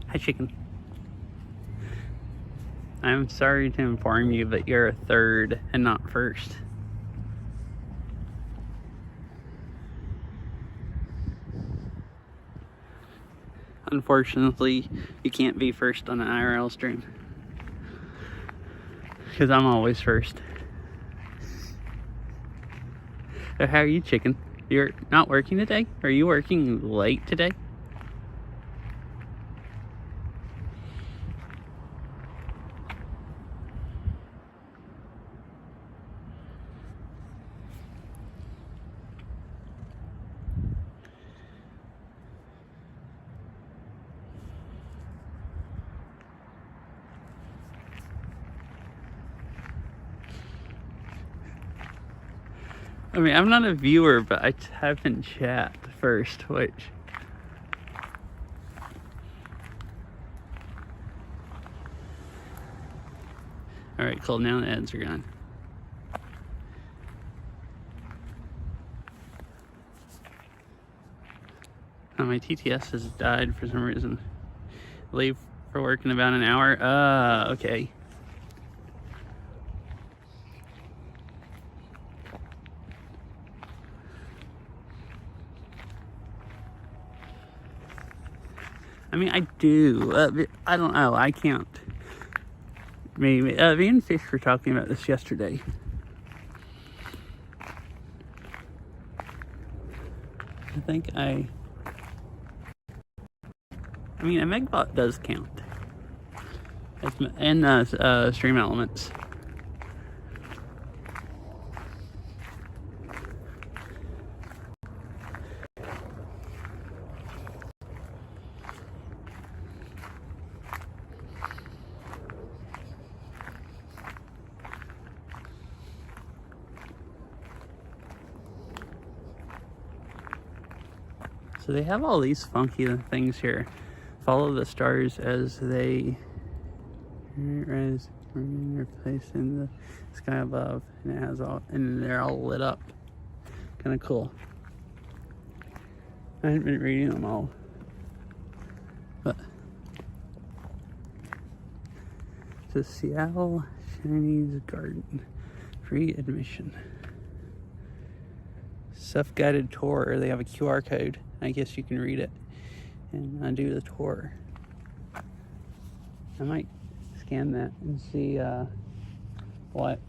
Hi, chicken. I'm sorry to inform you that you're a third and not first. Unfortunately, you can't be first on an IRL stream. Because I'm always first. So how are you, chicken? You're not working today? Are you working late today? I mean, I'm not a viewer, but I type in chat first, which... Alright, cool, now the ads are gone. Oh, my TTS has died for some reason. Leave for work in about an hour? Okay. I mean, I do. I don't know. I can't. Maybe. Me and Fish were talking about this yesterday. I think I mean, a megbot does count. And stream elements. So they have all these funky things here. Follow the stars as they rise, replaced in the sky above, and it has all, and they're all lit up. Kind of cool. I haven't been reading them all, but it's a Seattle Chinese Garden, free admission. Self-guided tour. They have a QR code. I guess you can read it and do the tour. I might scan that and see what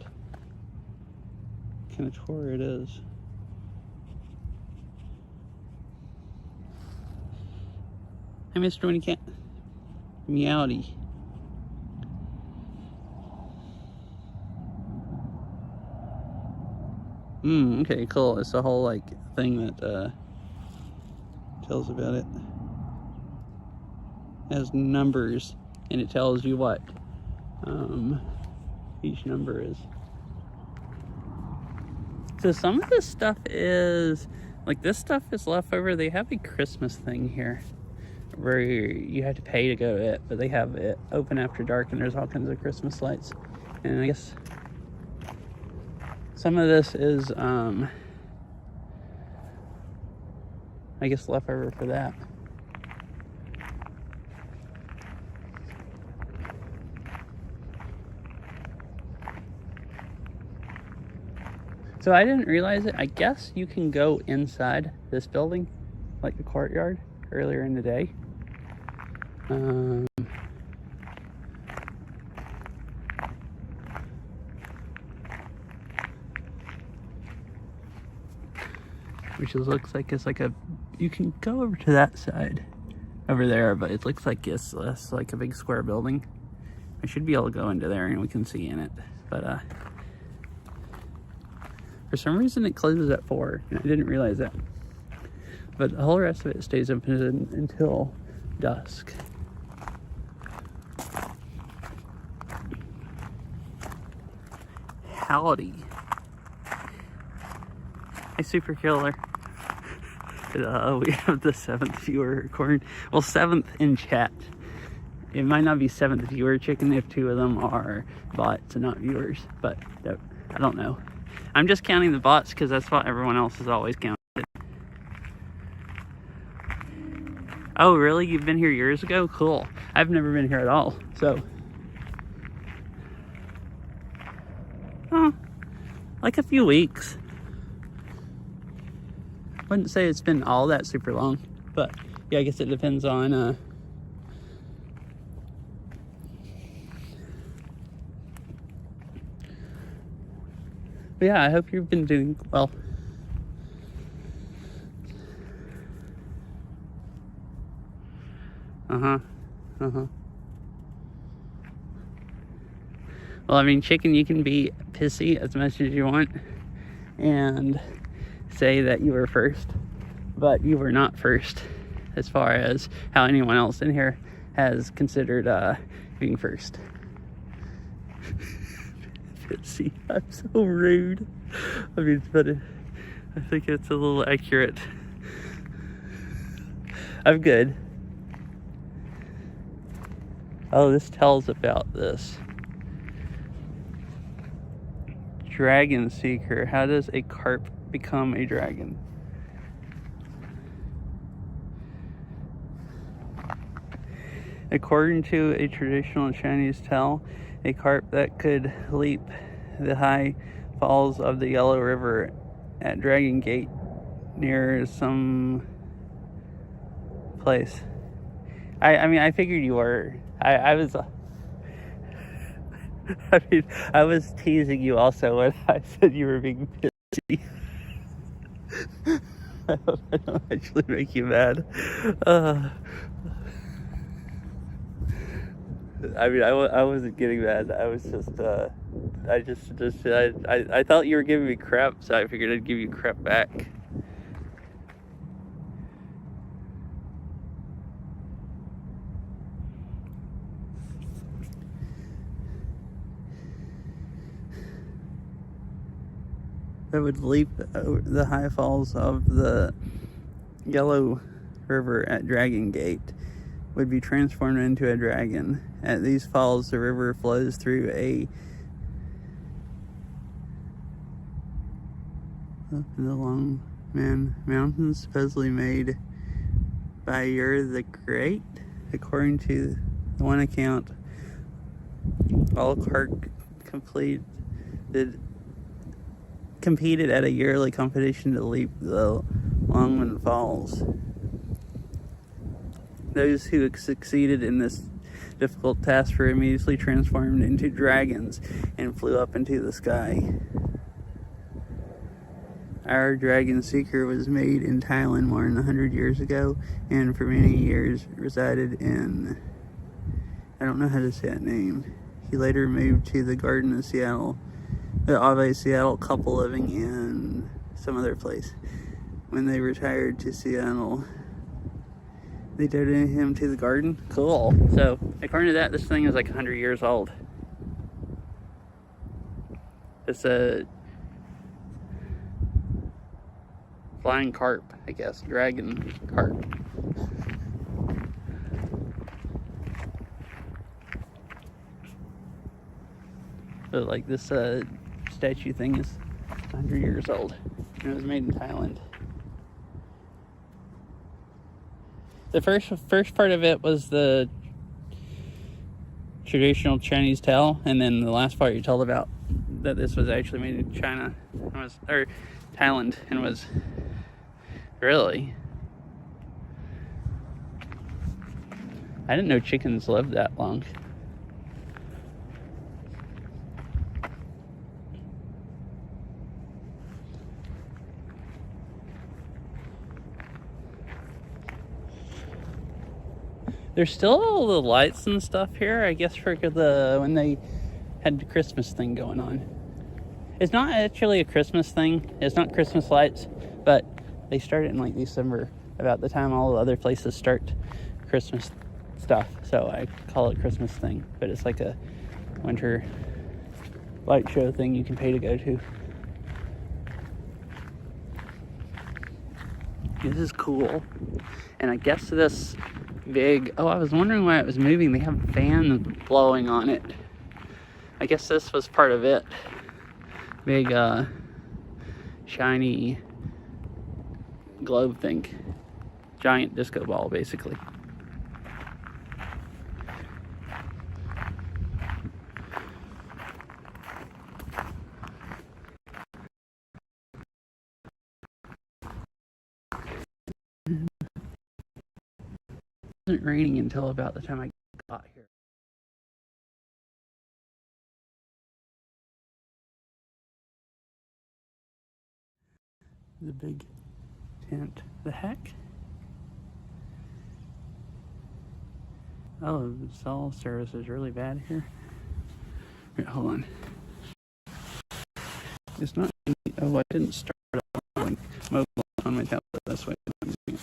kind of tour it is. Hi, Mr. Winnie Cat. Meowdy. Okay, cool. It's a whole like thing that tells about it. It has numbers and it tells you what each number is. So some of this stuff is like, this stuff is left over. They have a Christmas thing here where you have to pay to go to it, but they have it open after dark and there's all kinds of Christmas lights. And I guess some of this is I guess left over for that. So I didn't realize it. I guess you can go inside this building, like the courtyard, earlier in the day. Which looks like it's like a, you can go over to that side over there, but it looks like it's like a big square building. I should be able to go into there and we can see in it, but for some reason it closes at 4 and I didn't realize that, but the whole rest of it stays open until dusk. Howdy. Hi, Super Killer. We have the 7th viewer recording. Well, 7th in chat. It might not be 7th viewer, chicken, if 2 of them are bots and not viewers, but I don't know. I'm just counting the bots because that's what everyone else is always counting. Oh, really? You've been here years ago? Cool. I've never been here at all, so. Like a few weeks. Wouldn't say it's been all that super long, but yeah, I guess it depends on, but yeah, I hope you've been doing well. Well, I mean, chicken, you can be pissy as much as you want and say that you were first, but you were not first as far as how anyone else in here has considered being first. Pissy, I'm so rude. I mean, but I think it's a little accurate. I'm good. Oh, this tells about this. Dragon Seeker. How does a carp become a dragon? According to a traditional Chinese tale, a carp that could leap the high falls of the Yellow River at Dragon Gate near some place. I mean, I figured you were. I was... I mean, I was teasing you also when I said you were being pissy. I hope I don't actually make you mad. I mean, I wasn't getting mad. I was just, I thought you were giving me crap, so I figured I'd give you crap back. That would leap the high falls of the Yellow River at Dragon Gate would be transformed into a dragon. At these falls, the river flows through a up in the Long Man Mountains, supposedly made by Ur the Great. According to one account, all carp competed at a yearly competition to leap the Longman Falls. Those who succeeded in this difficult task were immediately transformed into dragons and flew up into the sky. Our Dragon Seeker was made in Thailand more than 100 years ago, and for many years resided in, I don't know how to say that name. He later moved to the Garden of Seattle, of a Seattle couple living in some other place. When they retired to Seattle, they donated him to the garden. Cool. So, according to that, this thing is like 100 years old. It's a flying carp, I guess. Dragon carp. But like this statue thing is 100 years old. And it was made in Thailand. The first part of it was the traditional Chinese tale, and then the last part you told about that this was actually made in China, or Thailand, and was really. I didn't know chickens lived that long. There's still all the lights and stuff here, I guess, for when they had the Christmas thing going on. It's not actually a Christmas thing. It's not Christmas lights, but they start in like December, about the time all the other places start Christmas stuff. So I call it Christmas thing, but it's like a winter light show thing you can pay to go to. This is cool. And I guess this big, I was wondering why it was moving. They have fans blowing on it. I guess this was part of it. Big shiny globe thing. Giant disco ball, basically. It wasn't raining until about the time I got here. The big tent. The heck? Oh, the cell service is really bad here. Wait, hold on. It's not. Oh, I didn't start off mobile on my tablet. That's why I'm doing it.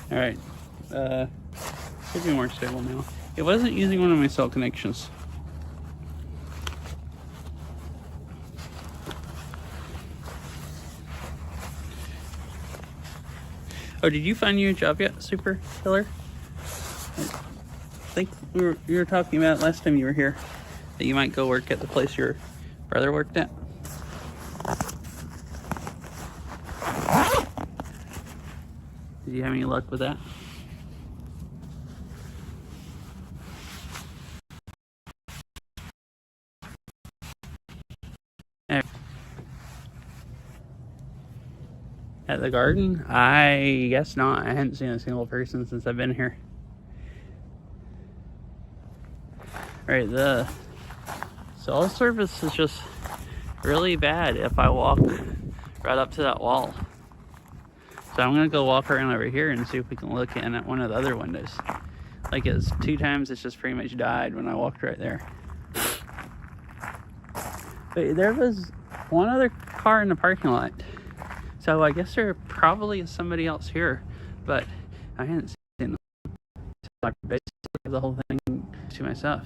All right, should be more stable now. It wasn't using one of my cell connections. Oh, did you find you a job yet, Super Killer? I think you were talking about last time you were here that you might go work at the place your brother worked at. Did you have any luck with that? At the garden? I guess not. I hadn't seen a single person since I've been here. Alright, the cell service is just really bad if I walk right up to that wall. So I'm gonna go walk around over here and see if we can look in at one of the other windows. Like it's 2 times it's just pretty much died when I walked right there. But there was one other car in the parking lot. So I guess there probably is somebody else here, but I hadn't seen them. So I basically have the whole thing to myself.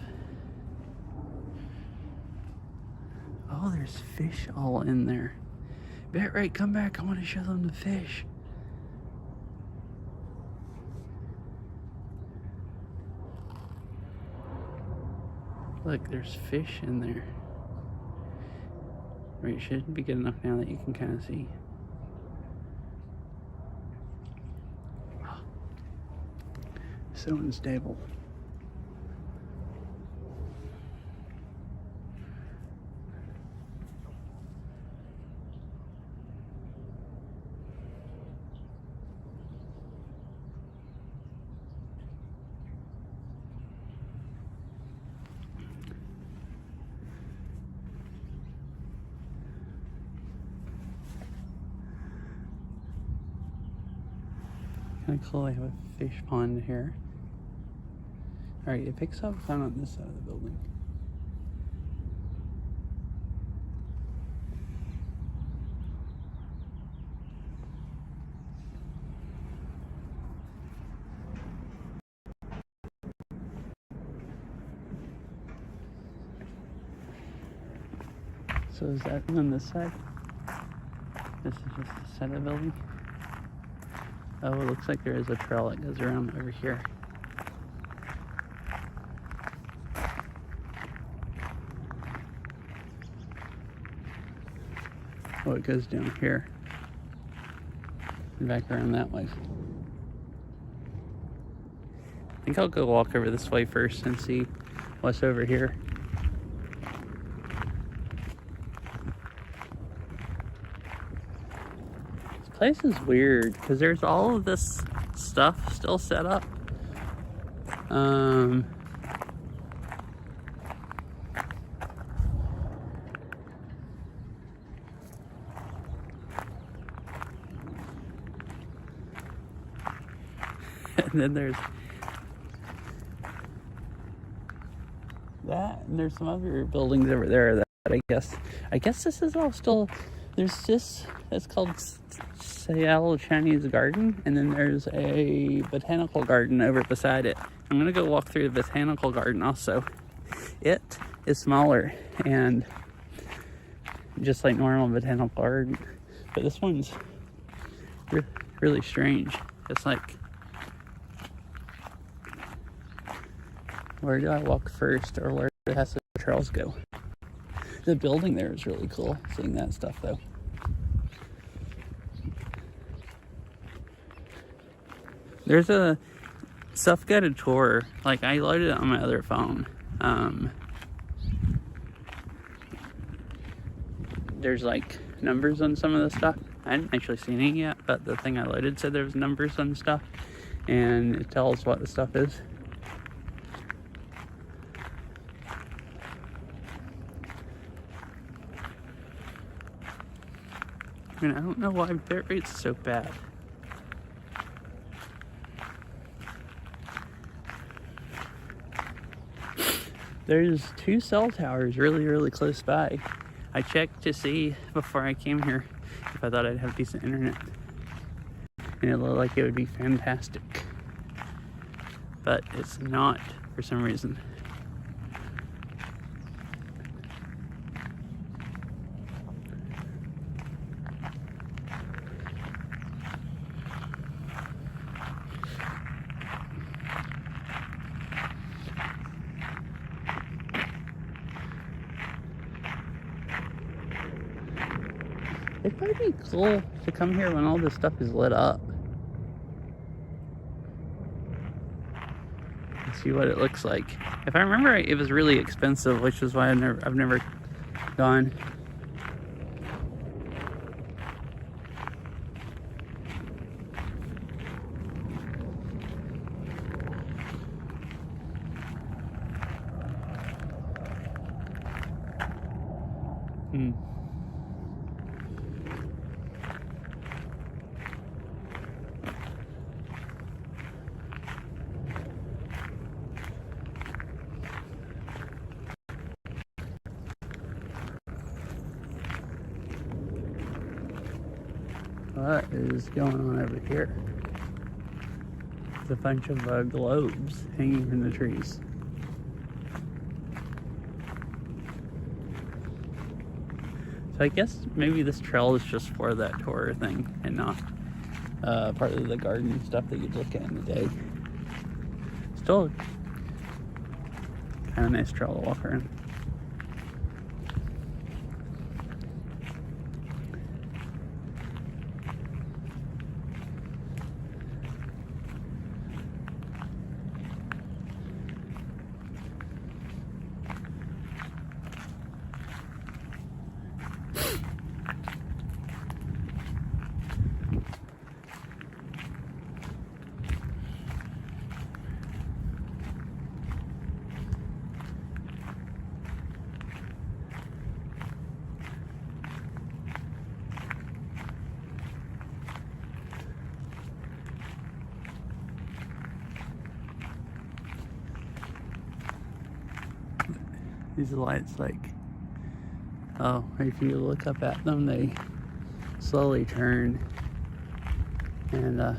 Oh, there's fish all in there. Bet right, come back. I want to show them the fish. Look, there's fish in there. Right, it should be good enough now that you can kind of see. So unstable. Kind of cool. I have a fish pond here. Alright, it picks up down on this side of the building. So is that on this side? This is just the side of the building. Oh, it looks like there is a trail that goes around over here. Oh, it goes down here and back around that way. I think I'll go walk over this way first and see what's over here. This place is weird because there's all of this stuff still set up, Um, and then there's that, and there's some other buildings over there that I guess this is all still, there's this, it's called Seattle Chinese Garden, and then there's a botanical garden over beside it. I'm gonna go walk through the botanical garden also. It is smaller and just like normal botanical garden, but this one's really strange. It's like, where do I walk first, or where has the trails go? The building there is really cool, seeing that stuff though. There's a self-guided tour, like I loaded it on my other phone. There's like numbers on some of the stuff. I hadn't actually seen it yet, but the thing I loaded said there was numbers on stuff, and it tells what the stuff is. I mean, I don't know why bitrate's so bad. There's 2 cell towers really close by. I checked to see before I came here if I thought I'd have decent internet, and it looked like it would be fantastic, but it's not for some reason. It'd probably be cool to come here when all this stuff is lit up and see what it looks like. If I remember right, it was really expensive, which is why I've never gone. What is going on over here? It's a bunch of globes hanging from the trees. So I guess maybe this trail is just for that tour thing and not part of the garden stuff that you'd look at in the day. Still kind of nice trail to walk around. These lights, like, oh, if you look up at them, they slowly turn, and I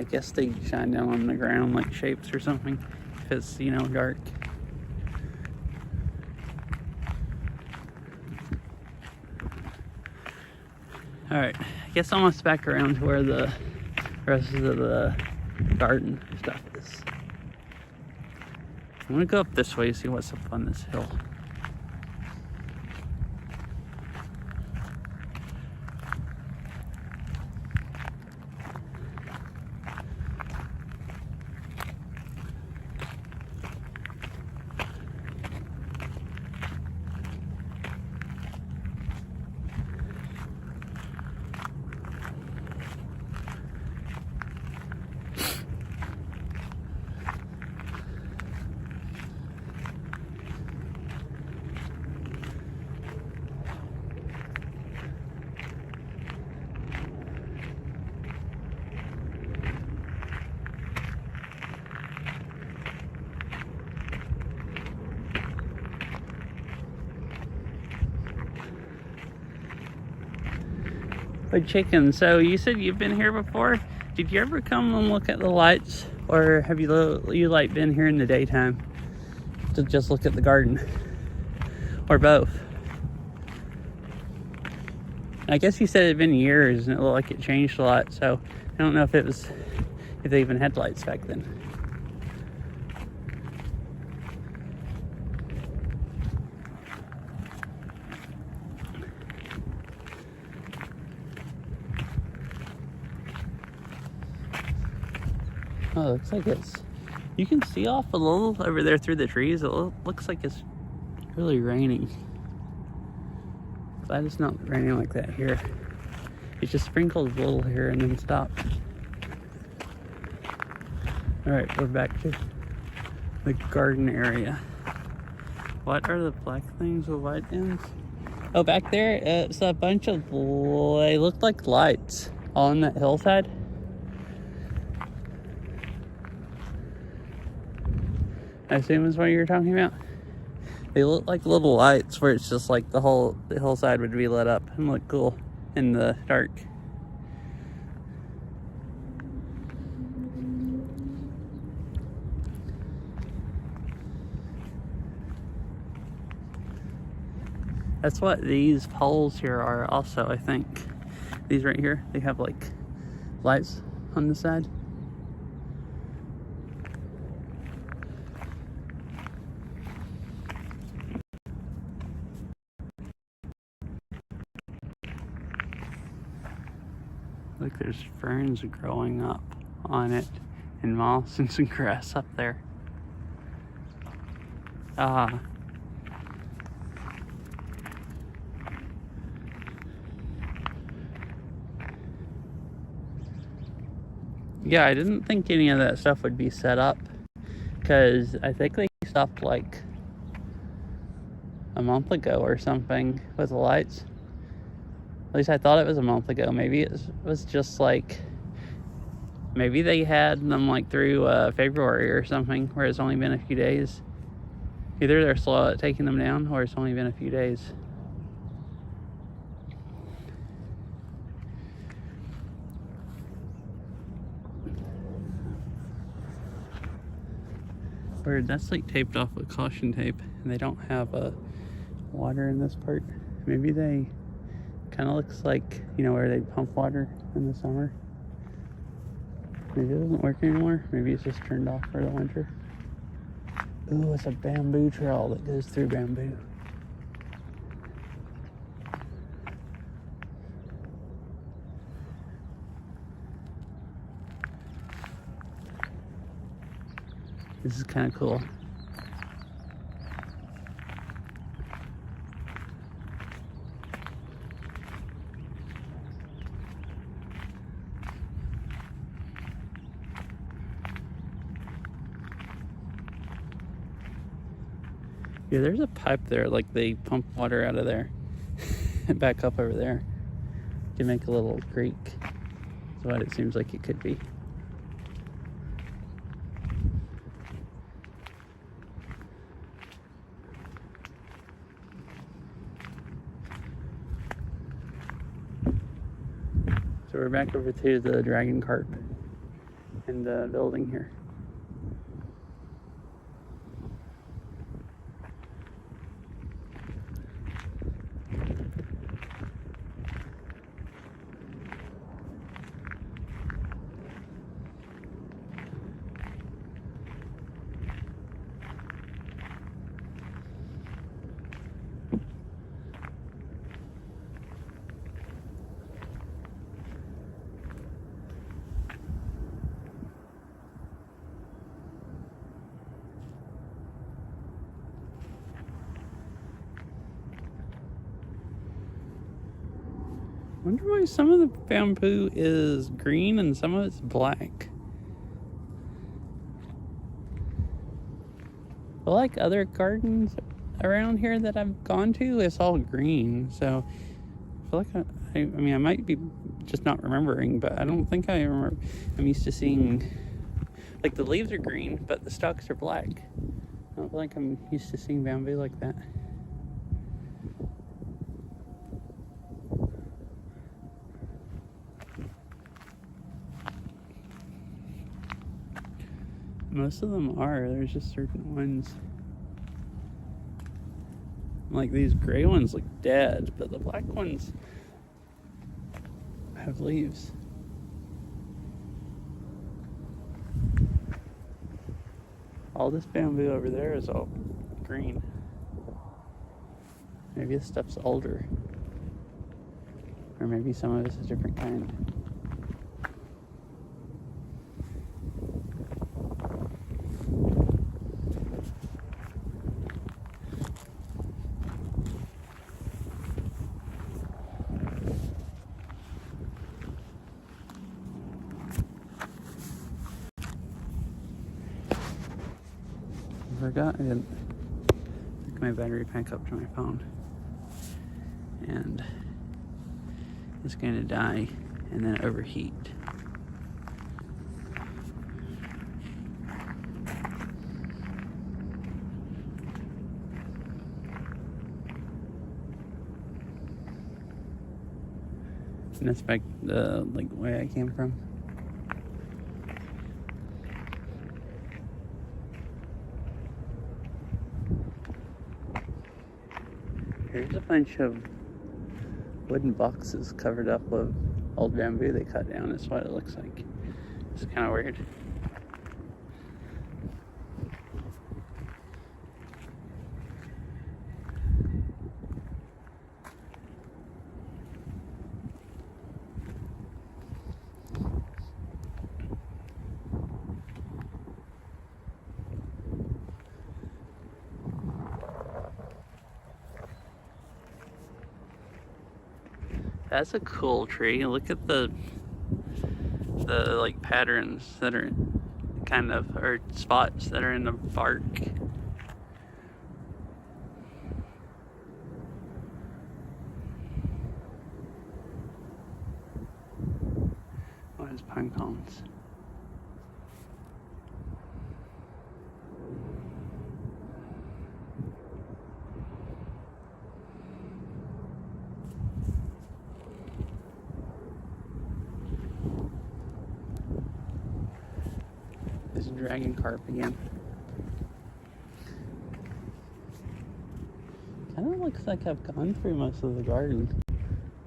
guess they shine down on the ground like shapes or something, if it's, you know, dark. Alright, I guess almost back around to where the rest of the garden stuff is. I'm gonna go up this way, see what's up on this hill. But chicken, so you said you've been here before. Did you ever come and look at the lights, or have you like been here in the daytime to just look at the garden, or both? I guess you said it had been years and it looked like it changed a lot, so I don't know if they even had lights back then. Oh, it looks like you can see off a little over there through the trees. It looks like it's really raining. Glad it's not raining like that here. It just sprinkled a little here and then stopped. All right, we're back to the garden area. What are the black things with white ends? Oh, back there, it's a bunch of, they look like lights on that hillside. I assume is what you're talking about. They look like little lights where it's just like the hillside would be lit up and look cool in the dark. That's what these poles here are also, I think. These right here, they have like lights on the side. Look, there's ferns growing up on it and moss and some grass up there. Yeah, I didn't think any of that stuff would be set up because I think they stopped like a month ago or something with the lights. At least I thought it was a month ago. Maybe it was just like, maybe they had them like through February or something where it's only been a few days. Either they're slow at taking them down or it's only been a few days. Weird, that's like taped off with caution tape and they don't have water in this part. Maybe they kind of looks like, you know, where they pump water in the summer. Maybe it doesn't work anymore. Maybe it's just turned off for the winter. Ooh, it's a bamboo trail that goes through bamboo. This is kind of cool. Yeah, there's a pipe there, like they pump water out of there and back up over there to make a little creek. That's what it seems like it could be. So we're back over to the dragon carp and the building here. I wonder why some of the bamboo is green and some of it's black. But like other gardens around here that I've gone to, it's all green. So I feel like I mean, I might be just not remembering, but I don't think I remember. I'm used to seeing, like the leaves are green, but the stalks are black. I don't feel like I'm used to seeing bamboo like that. Most of them are. There's just certain ones. Like these gray ones look dead, but the black ones have leaves. All this bamboo over there is all green. Maybe this stuff's older. Or maybe some of it's a different kind. I forgot I didn't hook my battery pack up to my phone. And it's going to die and then overheat. And that's back the way I came from. Here's a bunch of wooden boxes covered up with old bamboo they cut down. That's what it looks like. It's kind of weird. That's a cool tree. Look at the like patterns that are kind of, or spots that are in the bark. Oh, it's pine cones. There's a dragon carp again. Kind of looks like I've gone through most of the garden.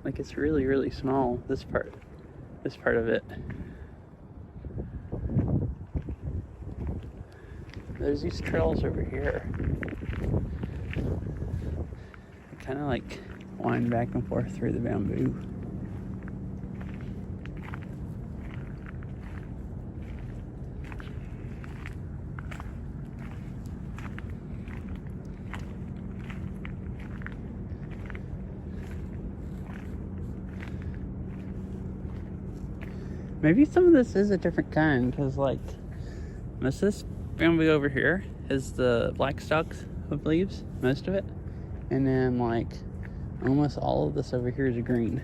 Like it's really, really small, this part of it. There's these trails over here. They kind of like wind back and forth through the bamboo. Maybe some of this is a different kind, because like most of this bamboo over here is the black stalks of leaves, most of it, and then like almost all of this over here is green.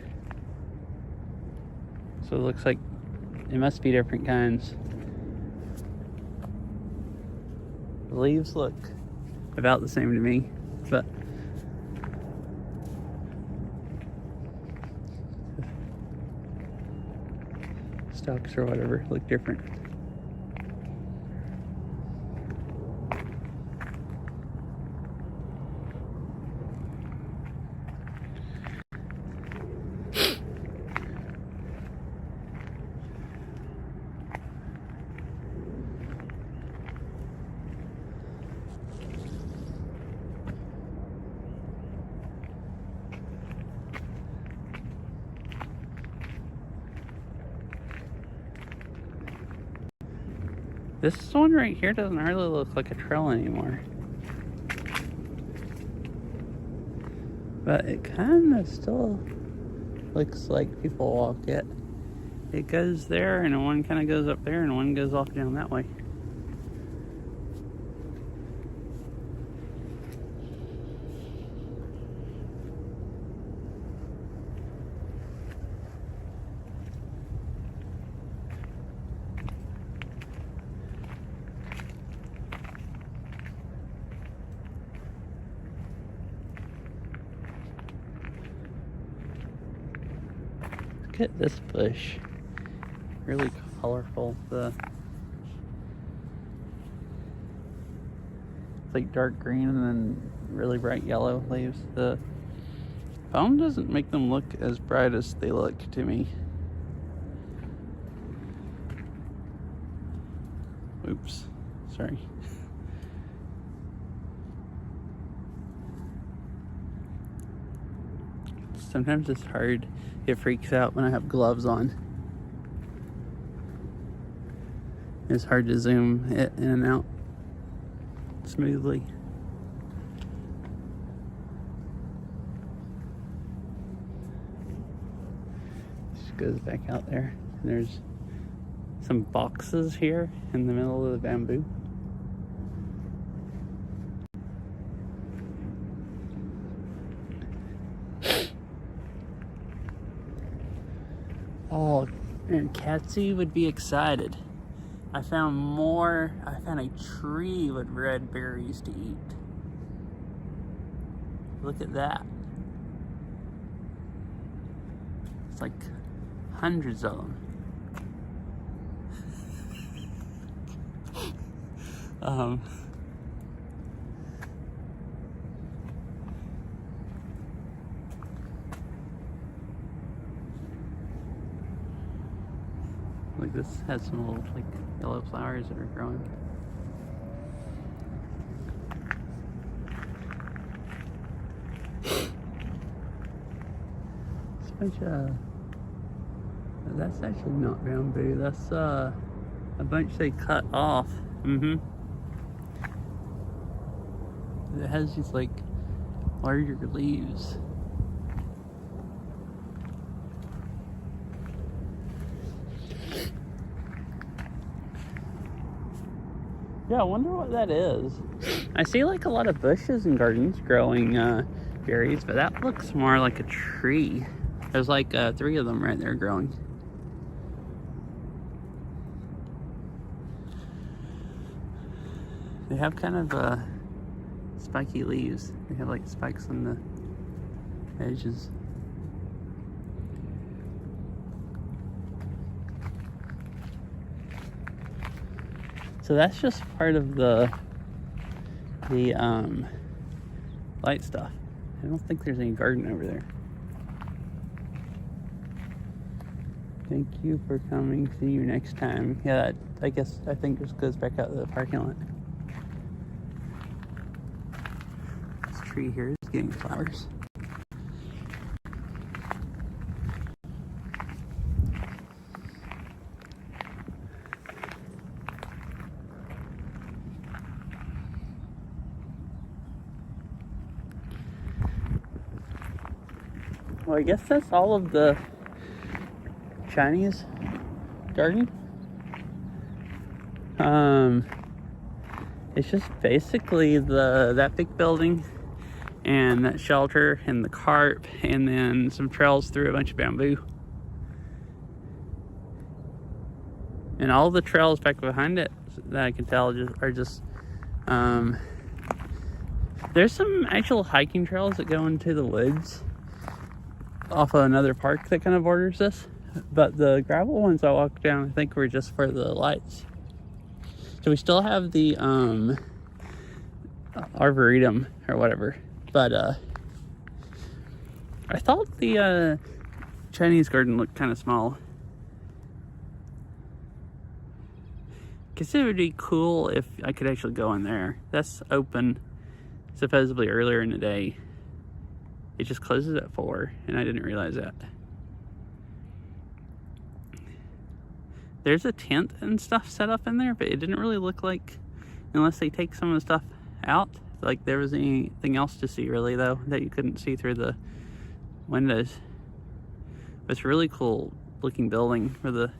So it looks like it must be different kinds. The leaves look about the same to me, but stalks or whatever look different. This one right here doesn't really look like a trail anymore. But it kind of still looks like people walk it. It goes there, and one kind of goes up there, and one goes off down that way. Look at this bush. Really colorful. like dark green and then really bright yellow leaves. The phone doesn't make them look as bright as they look to me. Oops, sorry. Sometimes it's hard. It freaks out when I have gloves on. It's hard to zoom it in and out smoothly. Just goes back out there. And there's some boxes here in the middle of the bamboo. Oh, and Katsy would be excited. I found a tree with red berries to eat. Look at that. It's like hundreds of them. Like this has some little like yellow flowers that are growing. It's a bunch of, that's actually not bamboo. That's a bunch they cut off. It has these like larger leaves. Yeah, I wonder what that is. I see like a lot of bushes and gardens growing berries, but that looks more like a tree. There's like 3 of them right there growing. They have kind of spiky leaves. They have like spikes on the edges. So that's just part of the light stuff. I don't think there's any garden over there. Thank you for coming. See you next time. Yeah, I think just goes back out to the parking lot. This tree here is getting flowers. Well, I guess that's all of the Chinese garden. It's just basically that big building and that shelter and the carp and then some trails through a bunch of bamboo. And all the trails back behind it that I can tell are just there's some actual hiking trails that go into the woods off of another park that kind of borders this, but the gravel ones I walked down I think were just for the lights. So we still have the arboretum or whatever, but I thought the Chinese garden looked kind of small. Guess it would be cool if I could actually go in there. That's open supposedly earlier in the day. It just closes at 4, and I didn't realize that. There's a tent and stuff set up in there, but it didn't really look like, unless they take some of the stuff out, like there was anything else to see really though, that you couldn't see through the windows. But it's a really cool looking building for the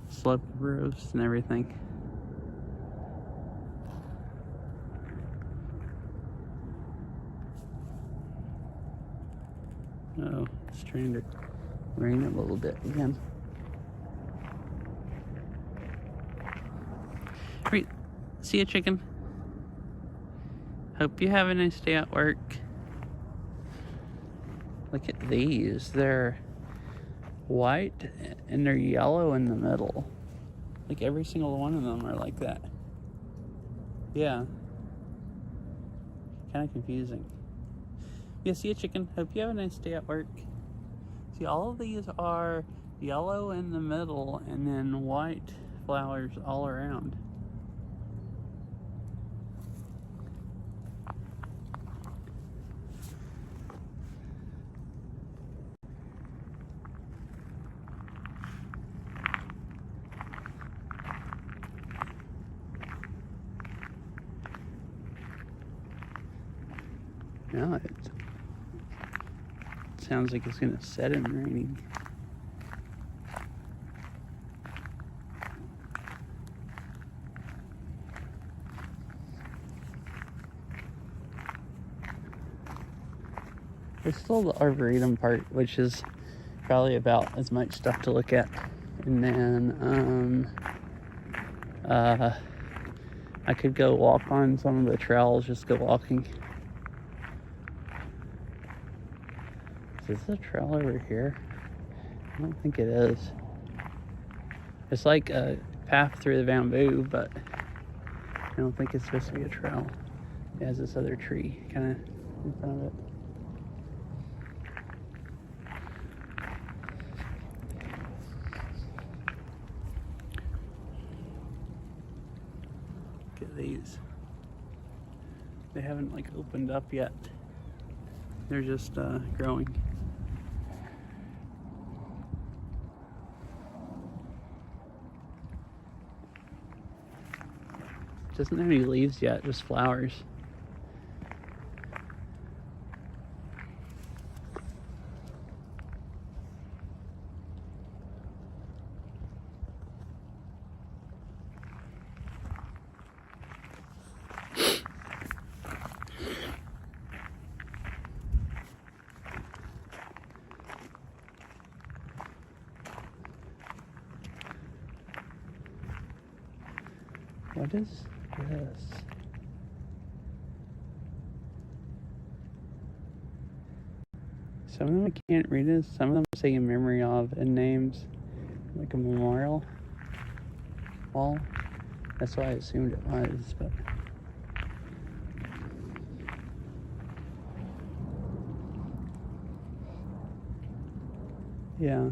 sloped roofs and everything. Oh, it's trying to rain a little bit again. Great. See ya, chicken. Hope you have a nice day at work. Look at these. They're white and they're yellow in the middle. Like every single one of them are like that. Yeah. Kind of confusing. Yeah, see you, chicken. Hope you have a nice day at work. See, all of these are yellow in the middle and then white flowers all around. Now it sounds like it's gonna set in raining. There's still the arboretum part, which is probably about as much stuff to look at. And then I could go walk on some of the trails, just go walking. Is this a trail over here? I don't think it is. It's like a path through the bamboo, but I don't think it's supposed to be a trail. It has this other tree kind of in front of it. Look at these. They haven't like opened up yet. They're just growing. Doesn't have any leaves yet, just flowers. What is this? Some of them I can't read it. Some of them say in memory of and names, like a memorial wall. That's why I assumed it was, but yeah.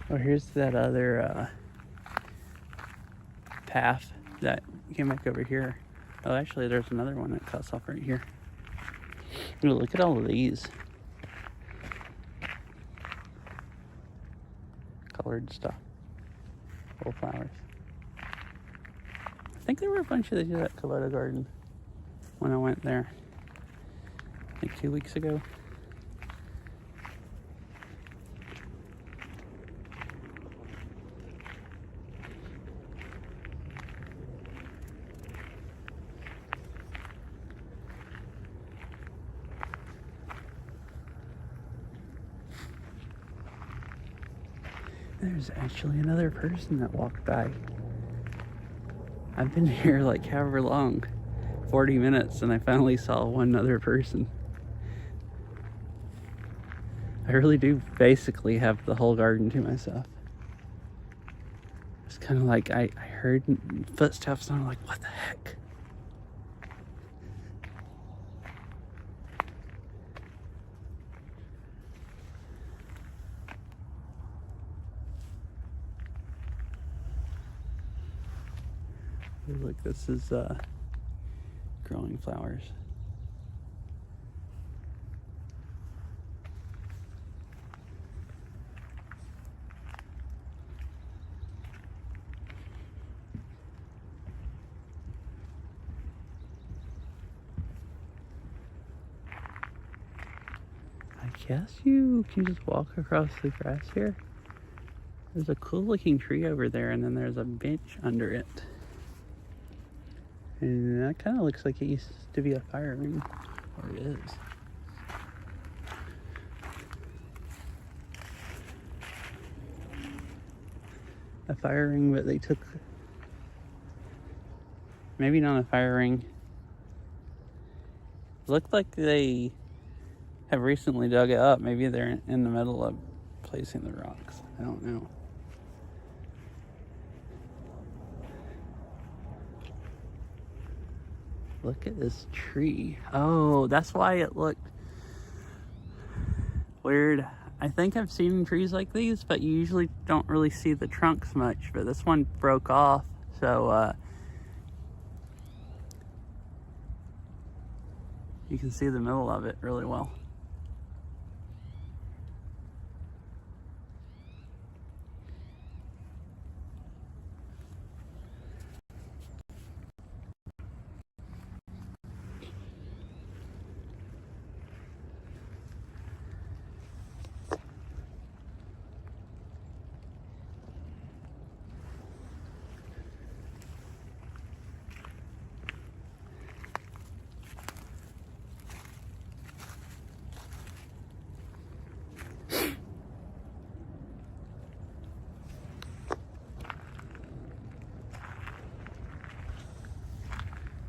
Oh, here's that other path that came back over here. Oh, actually, there's another one that cuts off right here. Ooh, look at all of these colored stuff. Full flowers. I think there were a bunch of these at Coletta Garden when I went there, like 2 weeks ago. There's actually another person that walked by. I've been here like however long, 40 minutes, and I finally saw one other person. I really do basically have the whole garden to myself. It's kind of like I heard footsteps and I'm like, what the heck? Look, this is growing flowers. I guess you can just walk across the grass here. There's a cool looking tree over there, and then there's a bench under it. And that kind of looks like it used to be a fire ring, or it is. A fire ring, but they took, maybe not a fire ring. It looked like they have recently dug it up. Maybe they're in the middle of placing the rocks. I don't know. Look at this tree. Oh, that's why it looked weird. I think I've seen trees like these, but you usually don't really see the trunks much. But this one broke off, so you can see the middle of it really well.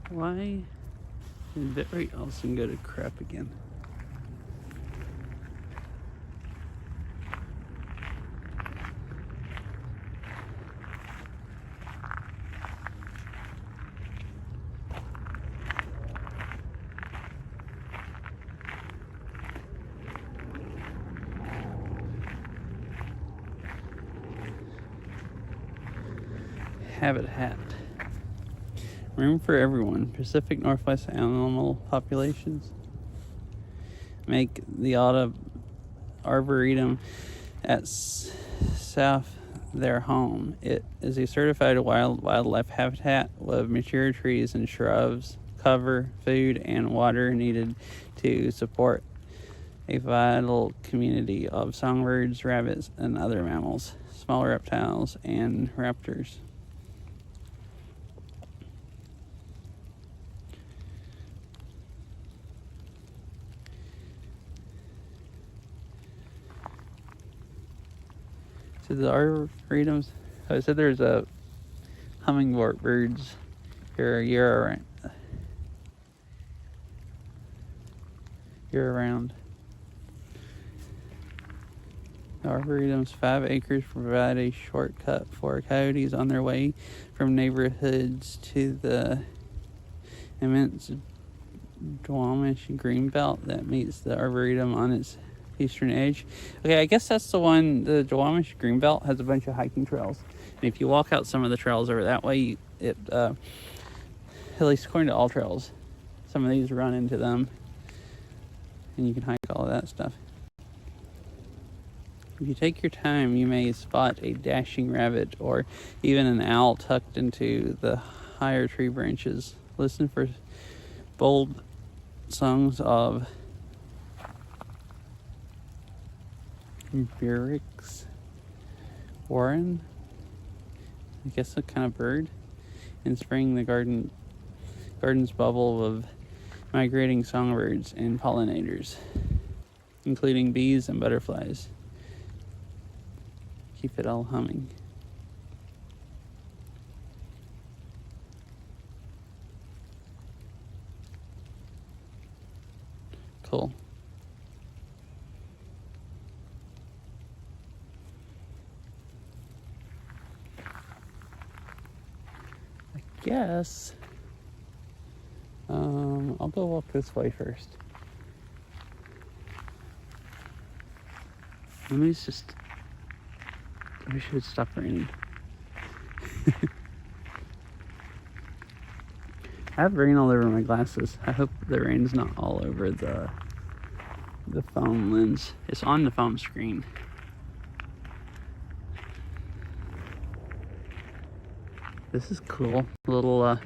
Why did bitrate all of a sudden go to crap again? Habitat. Room for everyone. Pacific Northwest animal populations make the Arboretum at South their home. It is a certified wildlife habitat with mature trees and shrubs, cover, food, and water needed to support a vital community of songbirds, rabbits, and other mammals, smaller reptiles, and raptors. So the arboretums, I said there's a hummingbird birds here year round. The arboretum's 5 acres provide a shortcut for coyotes on their way from neighborhoods to the immense Duwamish greenbelt that meets the arboretum on its eastern edge. Okay, I guess that's the one. The Duwamish greenbelt has a bunch of hiking trails, and if you walk out some of the trails over that way, at least according to All Trails, some of these run into them, and you can hike all of that stuff. If you take your time, you may spot a dashing rabbit or even an owl tucked into the higher tree branches. Listen for bold songs of Burix Warren, I guess a kind of bird. In spring, the garden's bubble of migrating songbirds and pollinators, including bees and butterflies. Keep it all humming. Cool. I guess I'll go walk this way first. Let me just, I wish it would stop raining. I have rain all over my glasses. I hope the rain's not all over the phone lens. It's on the phone screen. This is cool. Little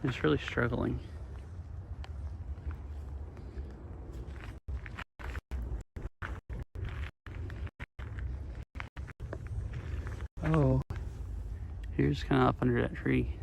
It's really struggling. Oh, here's kind of up under that tree.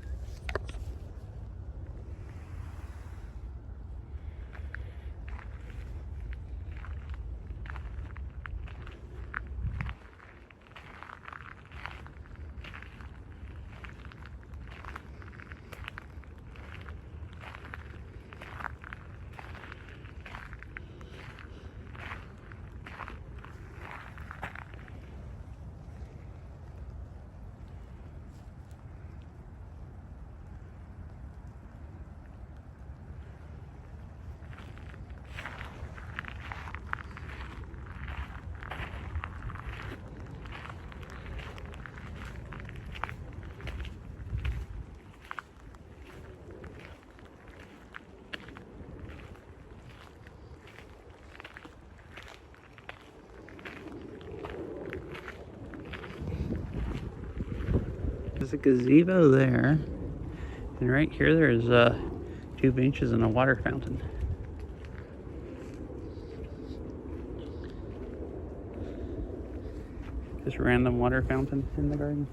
There's a gazebo there, and right here there's 2 benches and a water fountain. Just a random water fountain in the garden.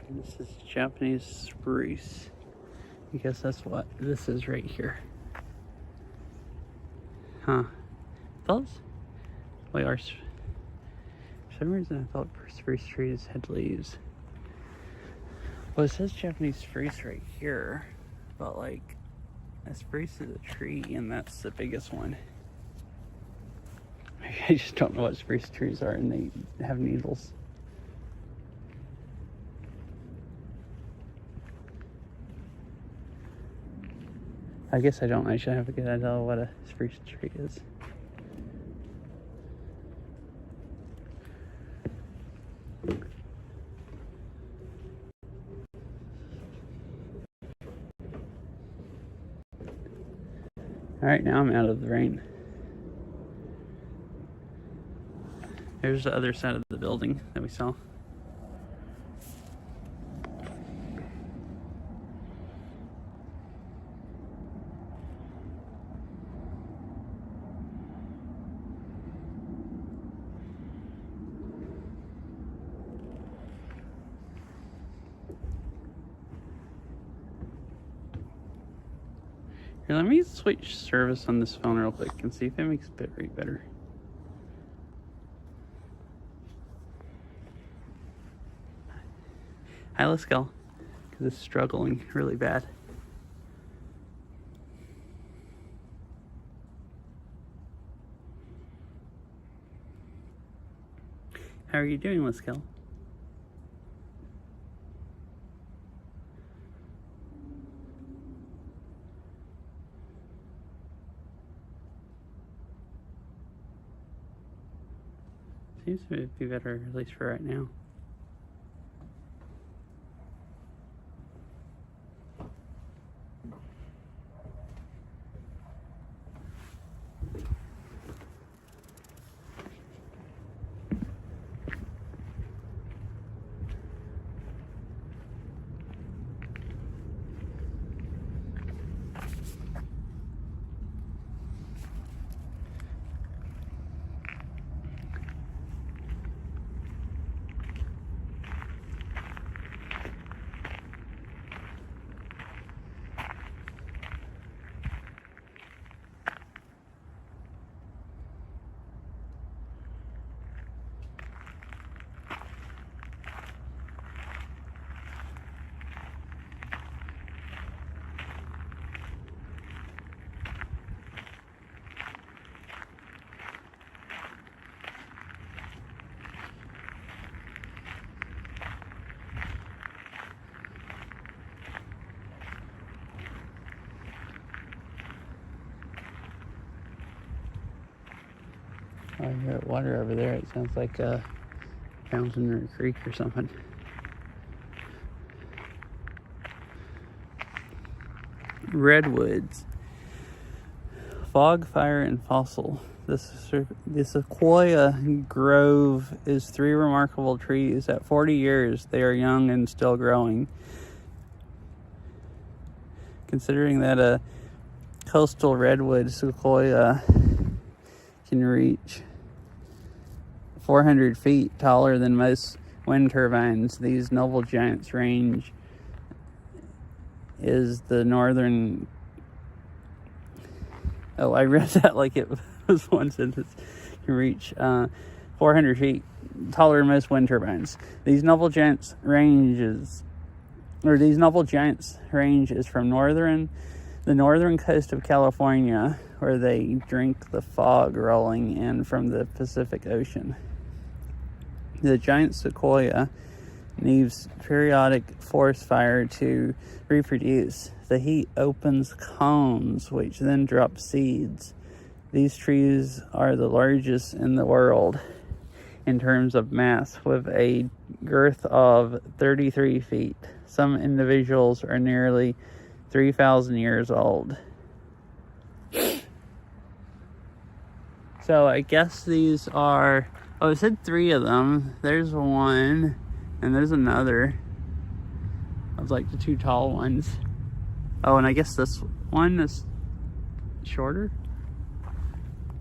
This is Japanese spruce. I guess that's what this is right here. Huh. Thought, wait, for some reason I thought spruce trees had leaves. Well, it says Japanese spruce right here, but like, a spruce is a tree and that's the biggest one. I just don't know what spruce trees are and they have needles. I guess I don't. I should have a good idea what a spruce tree is. Alright, now I'm out of the rain. There's the other side of the building that we saw. Here, let me switch service on this phone real quick and see if it makes bitrate better. Hi, let's go. Because it's struggling really bad. How are you doing, Liskell? Seems to be better, at least for right now. Oh, I hear water over there. It sounds like fountain or a creek or something. Redwoods. Fog, fire, and fossil. The sequoia grove is 3 remarkable trees. At 40 years, they are young and still growing. Considering that a coastal redwood sequoia can reach 400 feet taller than most wind turbines, these noble giants range is the northern... Oh, I read that like it was one sentence. Can reach 400 feet taller than most wind turbines. These noble giants range is from the northern coast of California, where they drink the fog rolling in from the Pacific Ocean. The giant sequoia needs periodic forest fire to reproduce. The heat opens cones, which then drop seeds. These trees are the largest in the world in terms of mass, with a girth of 33 feet. Some individuals are nearly 3,000 years old. So I guess these are... Oh, it said 3 of them. There's one, and there's another of like the 2 tall ones. Oh, and I guess this one is shorter?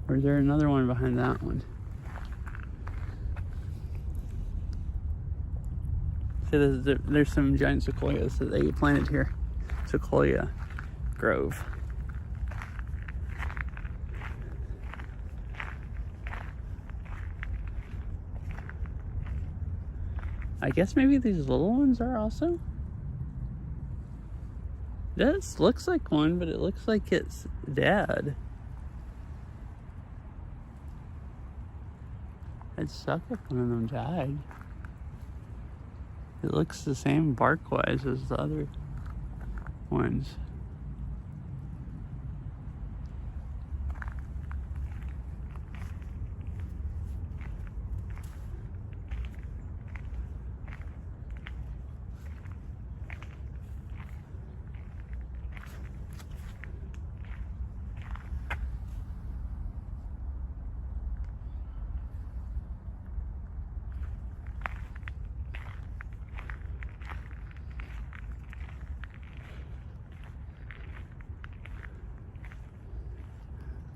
Or is there another one behind that one? So there's some giant sequoias that they planted here. Sequoia grove. I guess maybe these little ones are also? This looks like one, but it looks like it's dead. It'd suck if one of them died. It looks the same bark-wise as the other ones.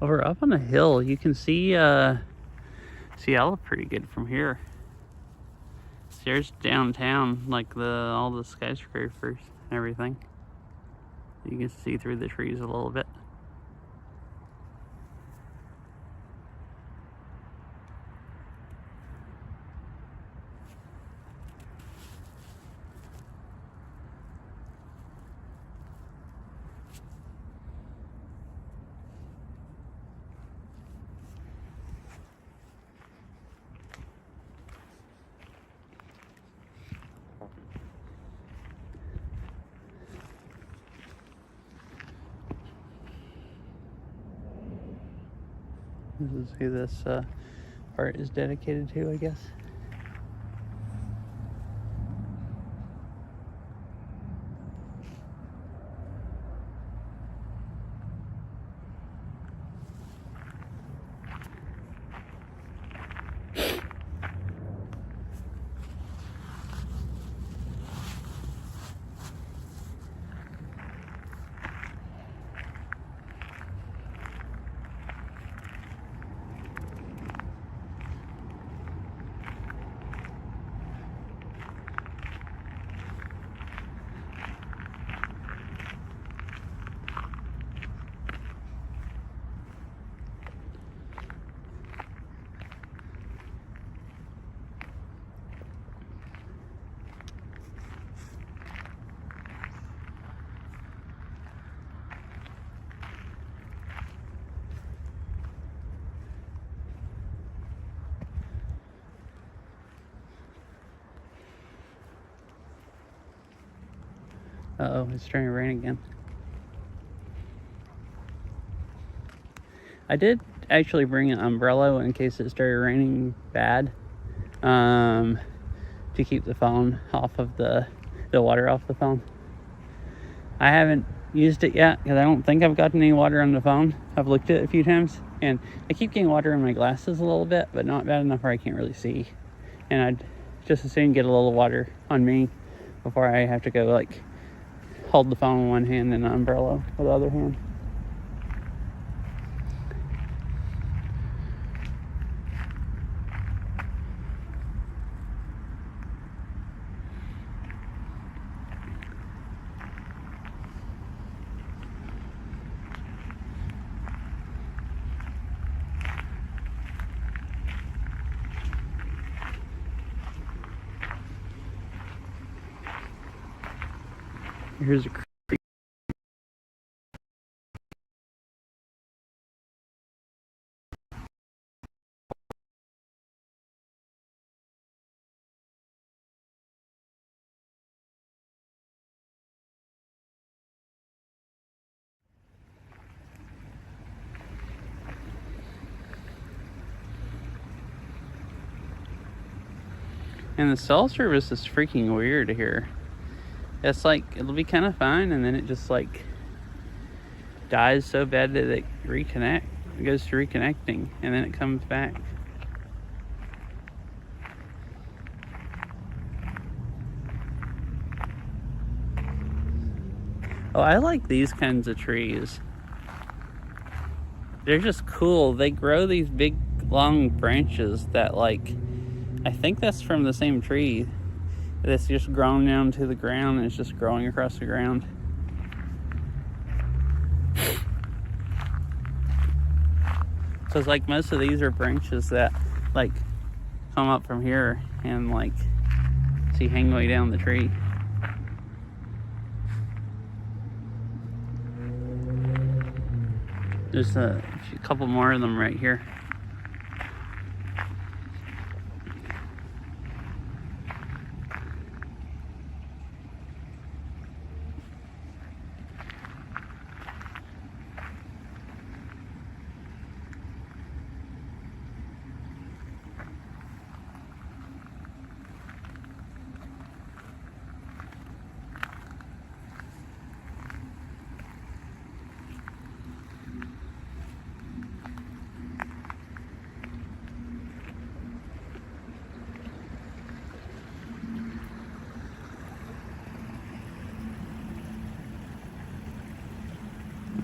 Over up on the hill, you can see Seattle pretty good from here. There's downtown, like all the skyscrapers and everything. You can see through the trees a little bit. This is who this part is dedicated to, I guess. Uh-oh, it's starting to rain again. I did actually bring an umbrella in case it started raining bad. to keep the phone off of the water off the phone. I haven't used it yet because I don't think I've gotten any water on the phone. I've looked at it a few times, and I keep getting water in my glasses a little bit, but not bad enough where I can't really see. And I'd just as soon get a little water on me before I have to go like hold the phone with one hand and an umbrella with the other hand. Here's a creek. And the cell service is freaking weird here. It's like, it'll be kind of fine, and then it just like dies so bad that it goes to reconnecting, and then it comes back. Oh, I like these kinds of trees. They're just cool. They grow these big long branches that like, I think that's from the same tree. That's just grown down to the ground, and it's just growing across the ground. So it's like most of these are branches that like come up from here and like see hang way down the tree. There's a couple more of them right here.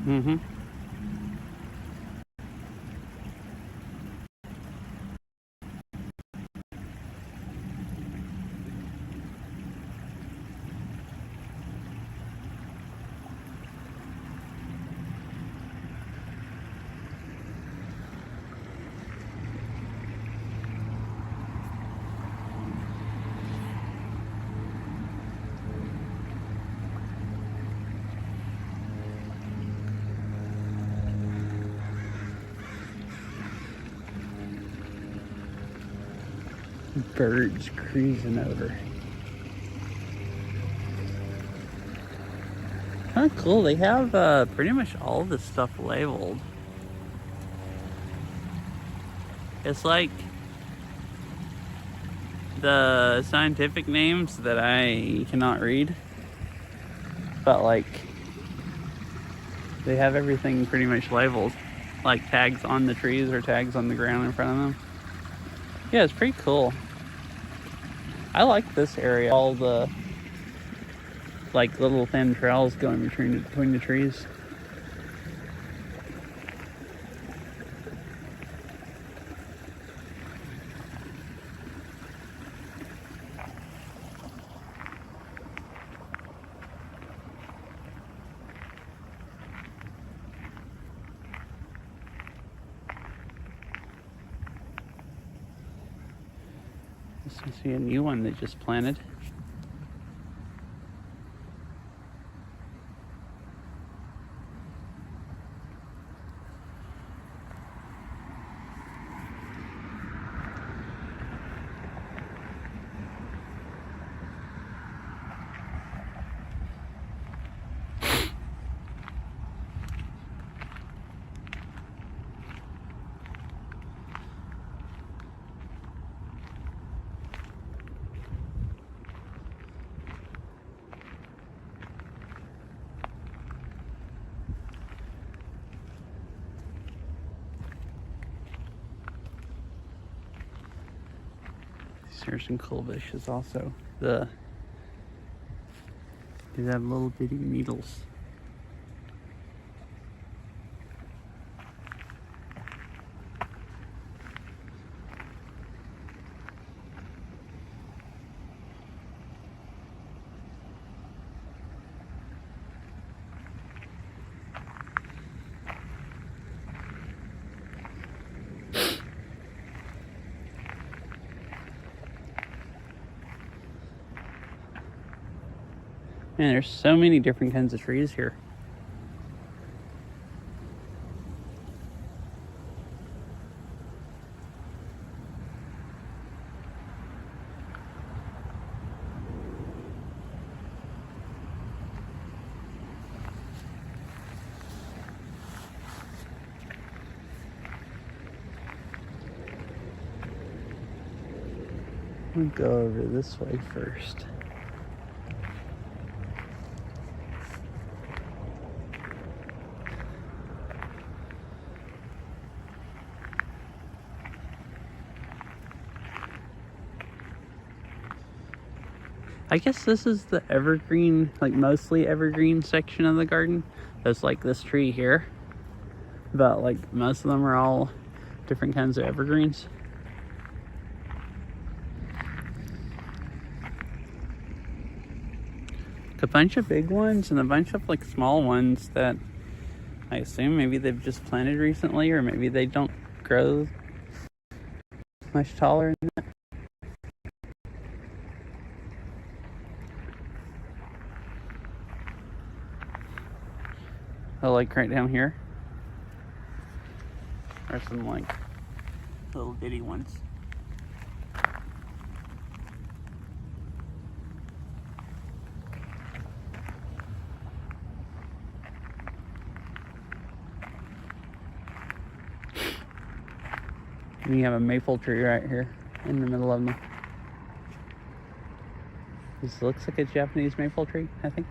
Mm-hmm. Birds cruising over. Kind of cool. They have pretty much all this stuff labeled. It's like the scientific names that I cannot read, but like they have everything pretty much labeled, like tags on the trees or tags on the ground in front of them. Yeah, it's pretty cool. I like this area. All the like little thin trails going between the trees. I see a new one they just planted. Here's some cool bushes also. These have little bitty needles. Man, there's so many different kinds of trees here. We'll go over this way first. I guess this is the evergreen, like mostly evergreen section of the garden. There's like this tree here, but like most of them are all different kinds of evergreens. A bunch of big ones and a bunch of like small ones that I assume maybe they've just planted recently, or maybe they don't grow much taller than that. Oh, like right down here are some like little bitty ones. And you have a maple tree right here in the middle of them. This looks like a Japanese maple tree, I think.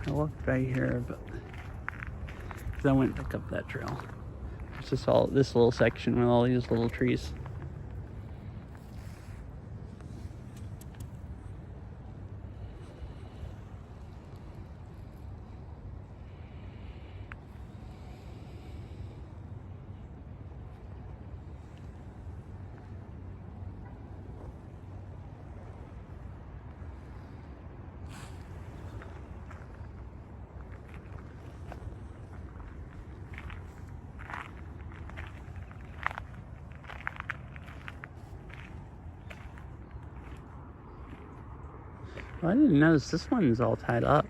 I walked by here, but I went back up that trail. It's just all this little section with all these little trees. Well, I didn't notice this one's all tied up.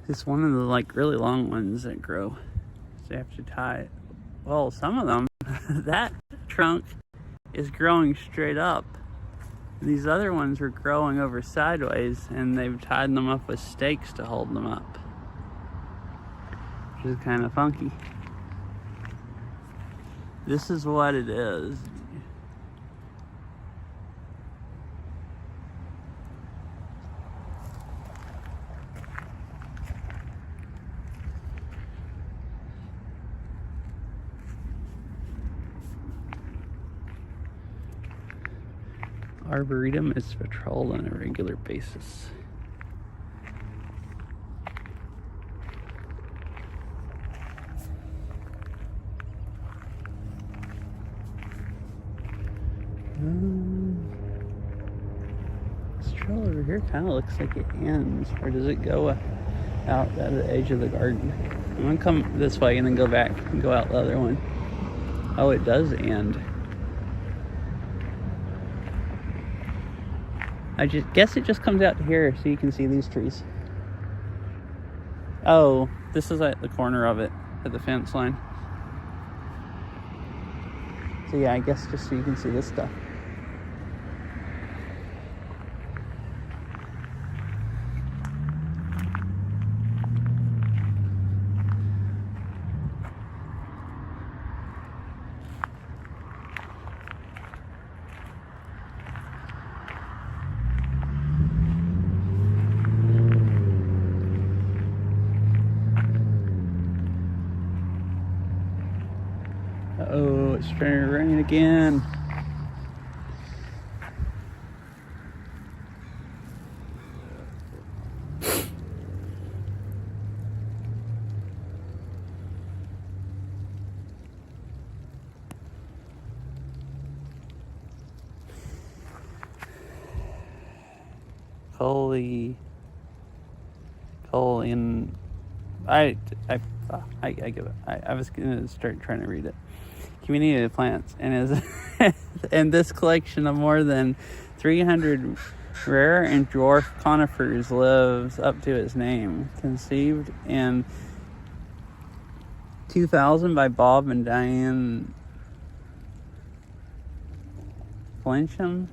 It's one of the like really long ones that grow. So you have to tie it. Well, some of them, that trunk is growing straight up. These other ones were growing over sideways, and they've tied them up with stakes to hold them up, which is kind of funky. This is what it is. Arboretum is patrolled on a regular basis. This trail over here kind of looks like it ends, or does it go out at the edge of the garden? I'm gonna come this way and then go back and go out the other one. Oh, it does end. I just guess it just comes out to here so you can see these trees. Oh, this is at the corner of it, at the fence line. So yeah, I guess just so you can see this stuff. it's starting to rain again. Coal in, I give it. I was gonna start trying to read it. Community of plants, and is and this collection of more than 300 rare and dwarf conifers lives up to its name. Conceived in 2000 by Bob and Diane Blancham,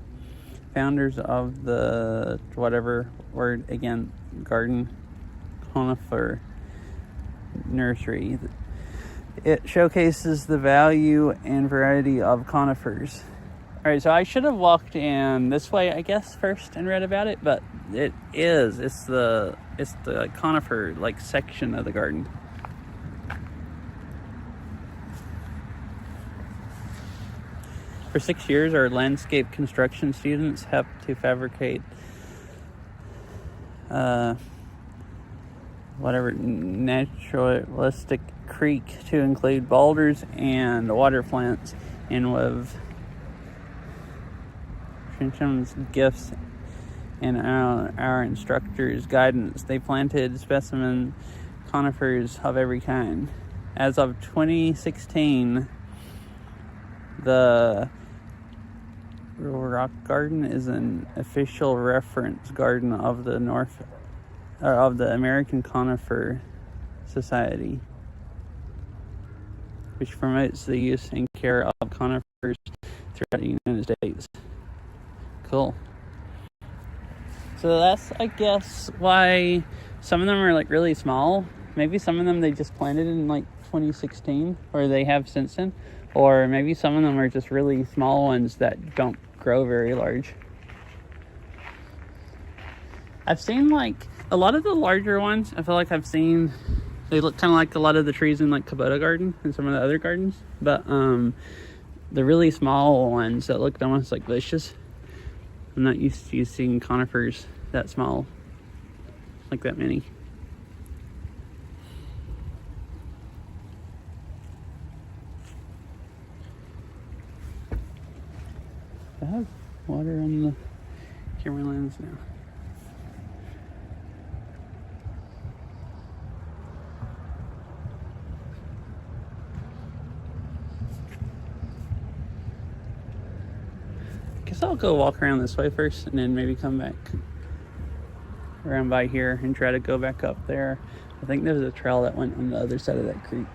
founders of the whatever word again, garden conifer nursery. It showcases the value and variety of conifers. All right, so I should have walked in this way, I guess, first and read about it, but it's the conifer like section of the garden. For 6 years, our landscape construction students have to fabricate naturalistic creek to include boulders and water plants, and with Trincham's gifts and our instructors' guidance, they planted specimen conifers of every kind. As of 2016, the Rock Garden is an official reference garden of the American Conifer Society, which promotes the use and care of conifers throughout the United States. Cool. So that's, I guess, why some of them are like really small. Maybe some of them they just planted in like 2016, or they have since then. Or maybe some of them are just really small ones that don't grow very large. I've seen like a lot of the larger ones. I feel like they look kind of like a lot of the trees in like Kubota Garden and some of the other gardens. But the really small ones that look almost like bushes, I'm not used to seeing conifers that small, like that many. I have water on the camera lens now. Guess I'll go walk around this way first and then maybe come back around by here and try to go back up there. I think there's a trail that went on the other side of that creek.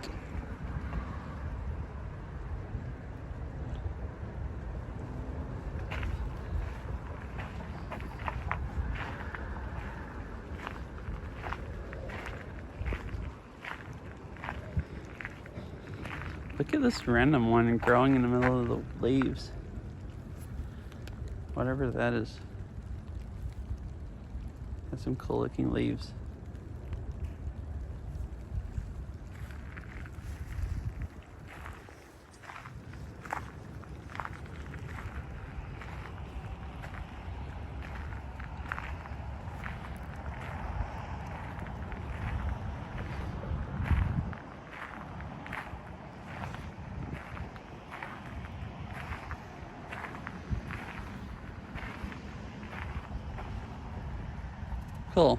Look at this random one growing in the middle of the leaves. Whatever that is. Got some cool looking leaves. Cool.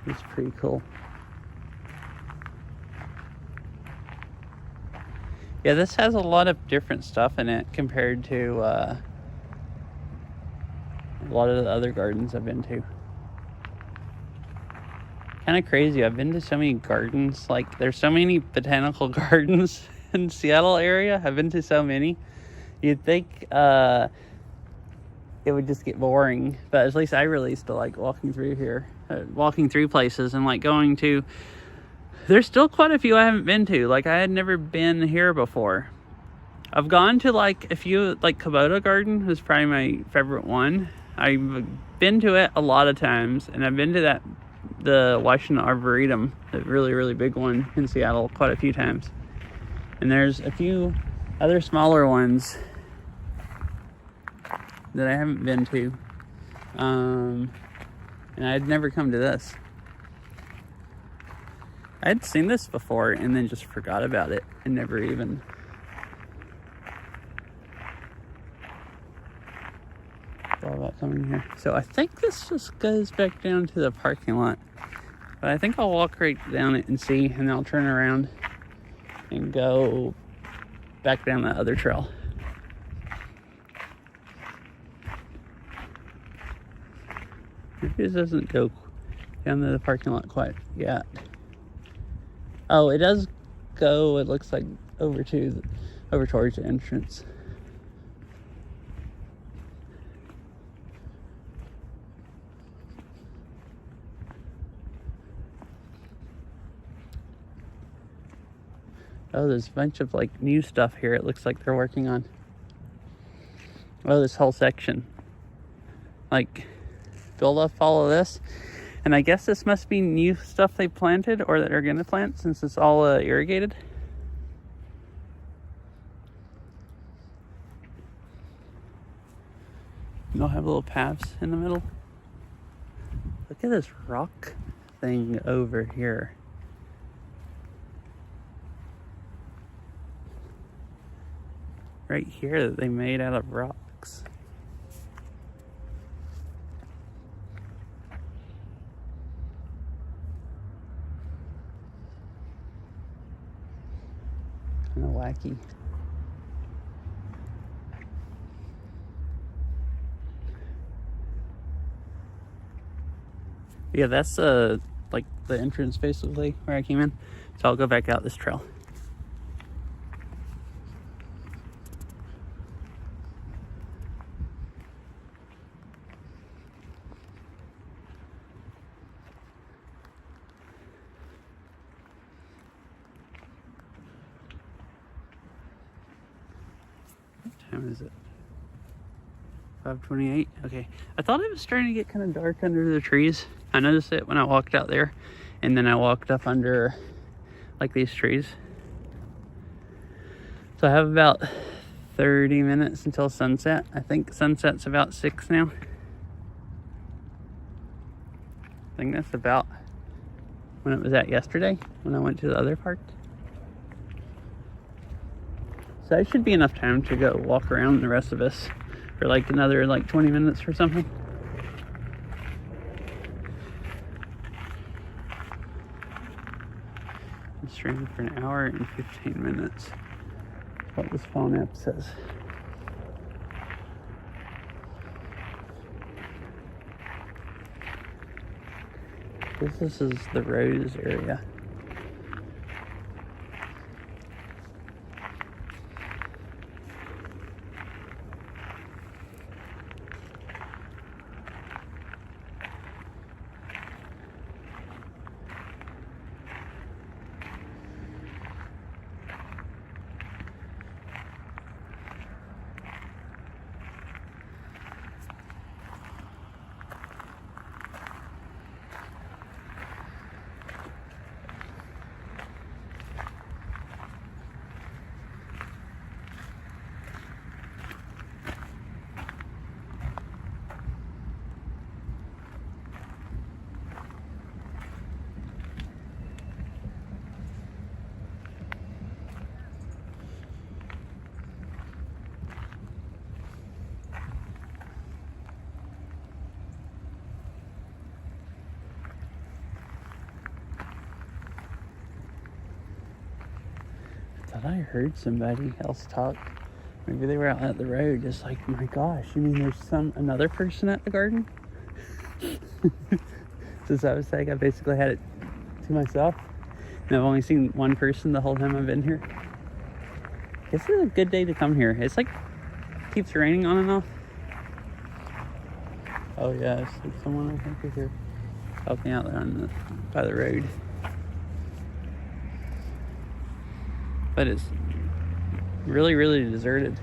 It's pretty cool. Yeah, this has a lot of different stuff in it compared to a lot of the other gardens I've been to. Kind of crazy. I've been to so many gardens. Like, there's so many botanical gardens in Seattle area. I've been to so many. You'd think it would just get boring, but at least I really used to like walking through here, walking through places, and like going to. There's still quite a few I haven't been to. Like, I had never been here before. I've gone to like a few, like Kubota Garden was probably my favorite one. I've been to it a lot of times, and I've been to the Washington Arboretum, the really, really big one in Seattle, quite a few times. And there's a few other smaller ones that I haven't been to. And I'd never come to this. I'd seen this before and then just forgot about it and never even thought about coming here. So I think this just goes back down to the parking lot. But I think I'll walk right down it and see, and then I'll turn around and go back down that other trail. Maybe it doesn't go down to the parking lot quite yet. Oh, it does go, it looks like, over towards the entrance. Oh, there's a bunch of like new stuff here. It looks like they're working on. Oh, this whole section. Like, go follow this. And I guess this must be new stuff they planted or that are going to plant since it's all irrigated. They'll have little paths in the middle. Look at this rock thing over here. Right here that they made out of rocks. Kind of wacky. Yeah, that's like the entrance basically where I came in. So I'll go back out this trail. What time is it? 5:28. Okay. I thought it was starting to get kind of dark under the trees. I noticed it when I walked out there, and then I walked up under like these trees. So I have about 30 minutes until sunset. I think sunset's about 6 now. I think that's about when it was at yesterday when I went to the other park. So that should be enough time to go walk around the rest of us for like another like 20 minutes or something. I'm streaming for an hour and 15 minutes. That's what this phone app says. This is the Rose area. Thought I heard somebody else talk. Maybe they were out at the road, just like, my gosh, you mean there's another person at the garden? Since I was like, I basically had it to myself. And I've only seen one person the whole time I've been here. This is a good day to come here. It's like, keeps raining on and off. Oh yeah, it's like someone I think is here helping out there by the road. But it's really, really deserted.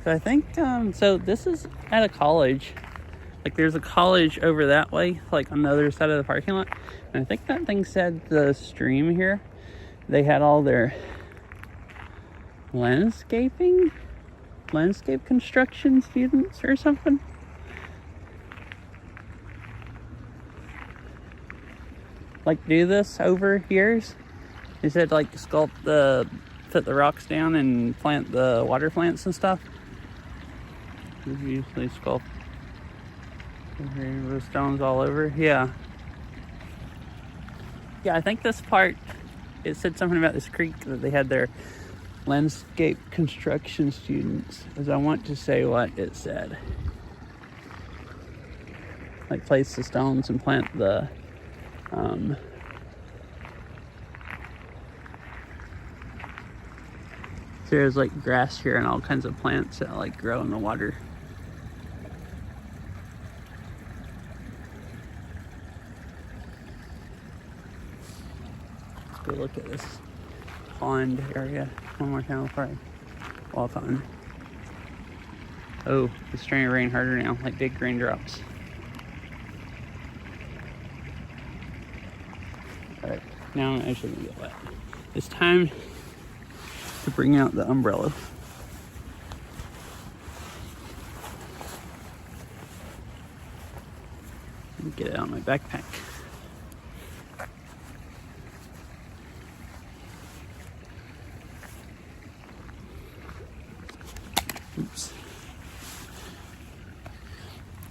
So I think, so this is at a college. Like there's a college over that way, like on the other side of the parking lot. And I think that thing said the stream here, they had all their landscape construction students or something. Like do this over years. They said like put the rocks down and plant the water plants and stuff. They usually sculpt with stones all over. Yeah, I think this part, it said something about this creek that they had their landscape construction students, as I want to say what it said. Like place the stones and plant the there's like grass here and all kinds of plants that like grow in the water. Let's go look at this pond area one more time before I walk on. Oh, it's starting to rain harder now, like big raindrops. Alright, now I'm actually gonna get wet. It's time to bring out the umbrella. And get it out of my backpack. Oops.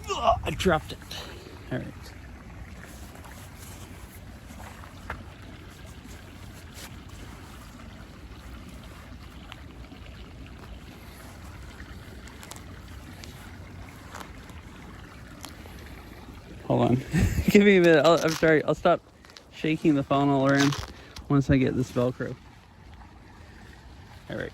Oh, I dropped it. All right. Hold on. Give me a minute. I'm sorry. I'll stop shaking the phone all around once I get this Velcro. All right.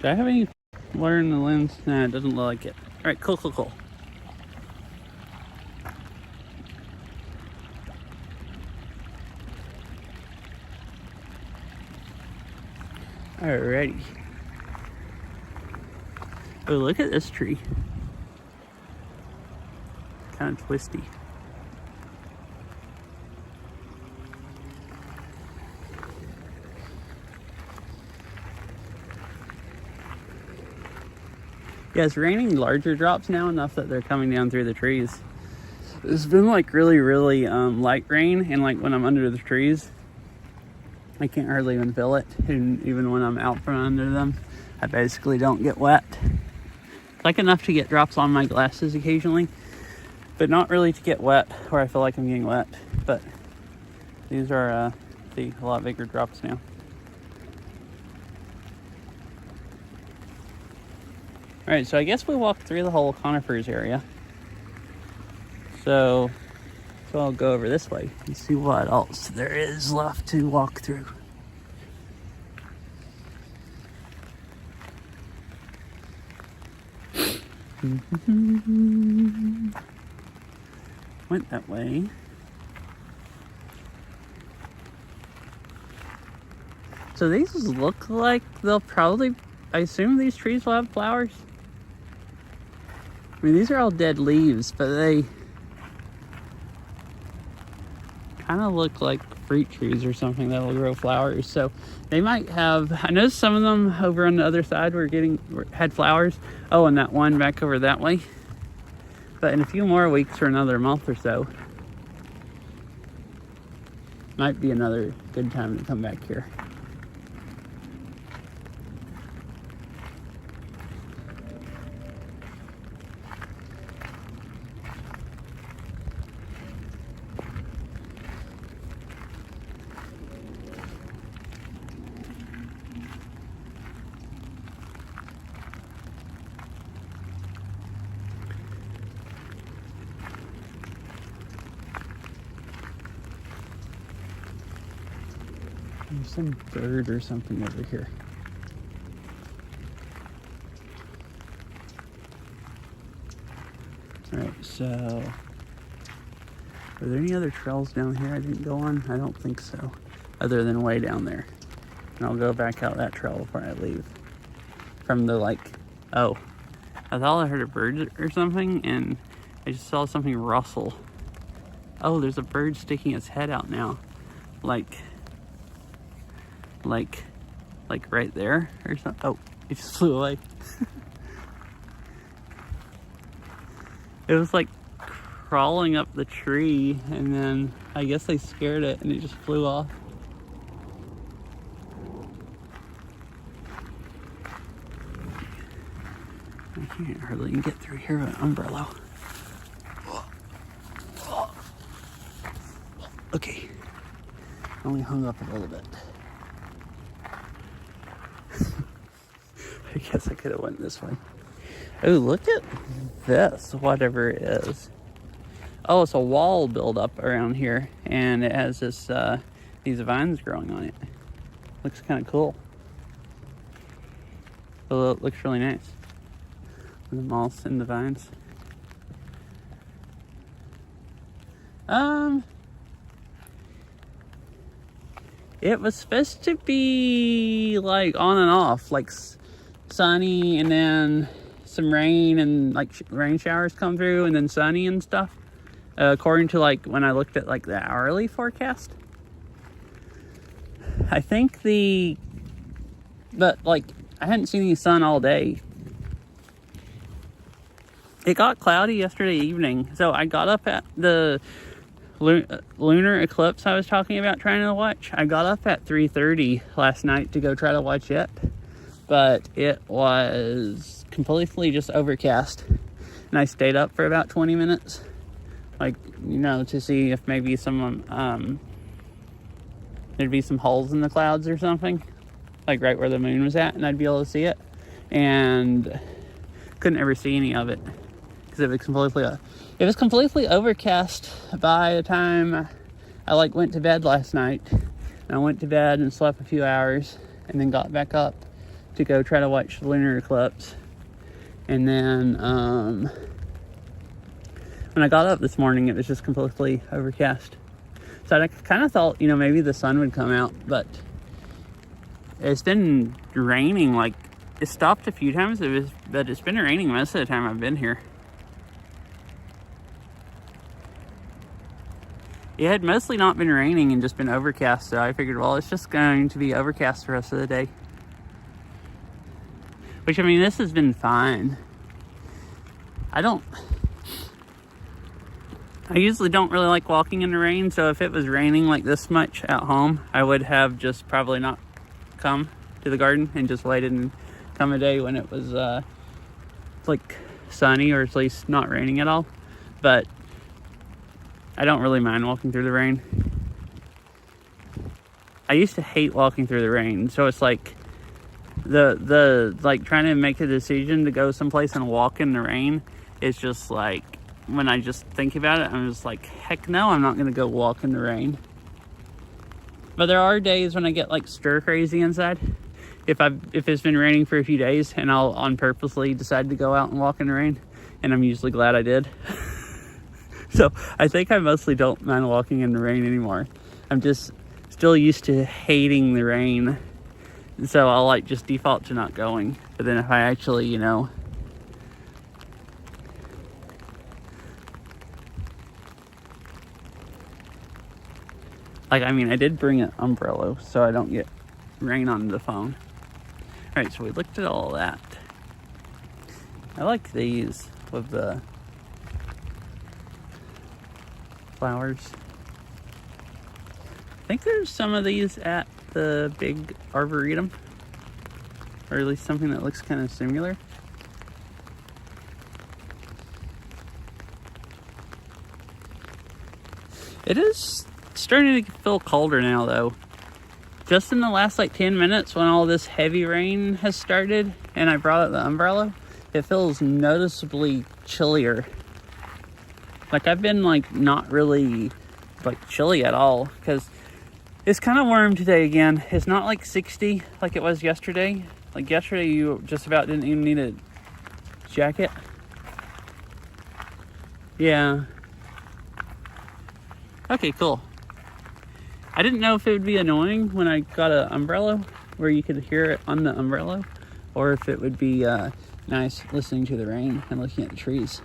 Do I have any water in the lens? Nah, it doesn't look like it. All right, cool. Alrighty. Oh, look at this tree. Kind of twisty. Yeah, it's raining larger drops now, enough that they're coming down through the trees. It's been like really light rain, and like when I'm under the trees, I can't hardly even feel it. And even when I'm out from under them, I basically don't get wet. It's like enough to get drops on my glasses occasionally, but not really to get wet where I feel like I'm getting wet. But these are a lot bigger drops now. All right, so I guess we walked through the whole conifers area. So I'll go over this way and see what else there is left to walk through. Went that way. So these look like they'll probably, I assume these trees will have flowers. I mean, these are all dead leaves, but they kind of look like fruit trees or something that will grow flowers. So they might have, I know some of them over on the other side had flowers. Oh, and that one back over that way. But in a few more weeks or another month or so, might be another good time to come back here. There's some bird or something over here. Alright, so are there any other trails down here I didn't go on? I don't think so, other than way down there. And I'll go back out that trail before I leave. From the oh, I thought I heard a bird or something, and I just saw something rustle. Oh, there's a bird sticking its head out now. Like right there or something. Oh, it just flew away. It was like crawling up the tree, and then I guess they scared it and it just flew off. I can't hardly even get through here with an umbrella. Okay, only hung up a little bit. I guess I could have went this way. Oh, look at this, whatever it is. Oh, it's a wall buildup around here, and it has this these vines growing on it. Looks kind of cool. So it looks really nice. The moss and the vines. It was supposed to be like on and off, like sunny, and then some rain, and like rain showers come through, and then sunny and stuff. According to like when I looked at like the hourly forecast. I think but like I hadn't seen any sun all day. It got cloudy yesterday evening, so I got up at the lunar eclipse I was talking about trying to watch. I got up at 3:30 last night to go try to watch it, but it was completely just overcast, and I stayed up for about 20 minutes, like, you know, to see if maybe some there'd be some holes in the clouds or something, like right where the moon was at, and I'd be able to see it, and couldn't ever see any of it. Because it was completely overcast by the time I like went to bed last night. And I went to bed and slept a few hours, and then got back up to go try to watch the lunar eclipse. And then when I got up this morning, it was just completely overcast. So I kind of thought, you know, maybe the sun would come out, but it's been raining. Like, it stopped a few times, but it's been raining most of the time I've been here. It had mostly not been raining and just been overcast, so I figured, well, it's just going to be overcast the rest of the day. Which, I mean, this has been fine. I usually don't really like walking in the rain, so if it was raining like this much at home, I would have just probably not come to the garden and just waited and come a day when it was like sunny, or at least not raining at all. But I don't really mind walking through the rain. I used to hate walking through the rain, so it's like the like trying to make a decision to go someplace and walk in the rain is just like, when I just think about it, I'm just like, heck no, I'm not gonna go walk in the rain. But there are days when I get like stir crazy inside. If it's been raining for a few days, and I'll on purposely decide to go out and walk in the rain, and I'm usually glad I did. So I think I mostly don't mind walking in the rain anymore. I'm just still used to hating the rain. So I'll like just default to not going. But then if I actually, you know, like, I mean, I did bring an umbrella so I don't get rain on the phone. All right, so we looked at all that. I like these with the flowers. I think there's some of these at the big arboretum, or at least something that looks kind of similar. It is starting to feel colder now, though. Just in the last like 10 minutes, when all this heavy rain has started and I brought out the umbrella, it feels noticeably chillier. Like, I've been like not really like chilly at all, because it's kind of warm today again. It's not like 60 like it was yesterday. Like yesterday, you just about didn't even need a jacket. Yeah. Okay, cool. I didn't know if it would be annoying when I got an umbrella where you could hear it on the umbrella, or if it would be nice listening to the rain and looking at the trees.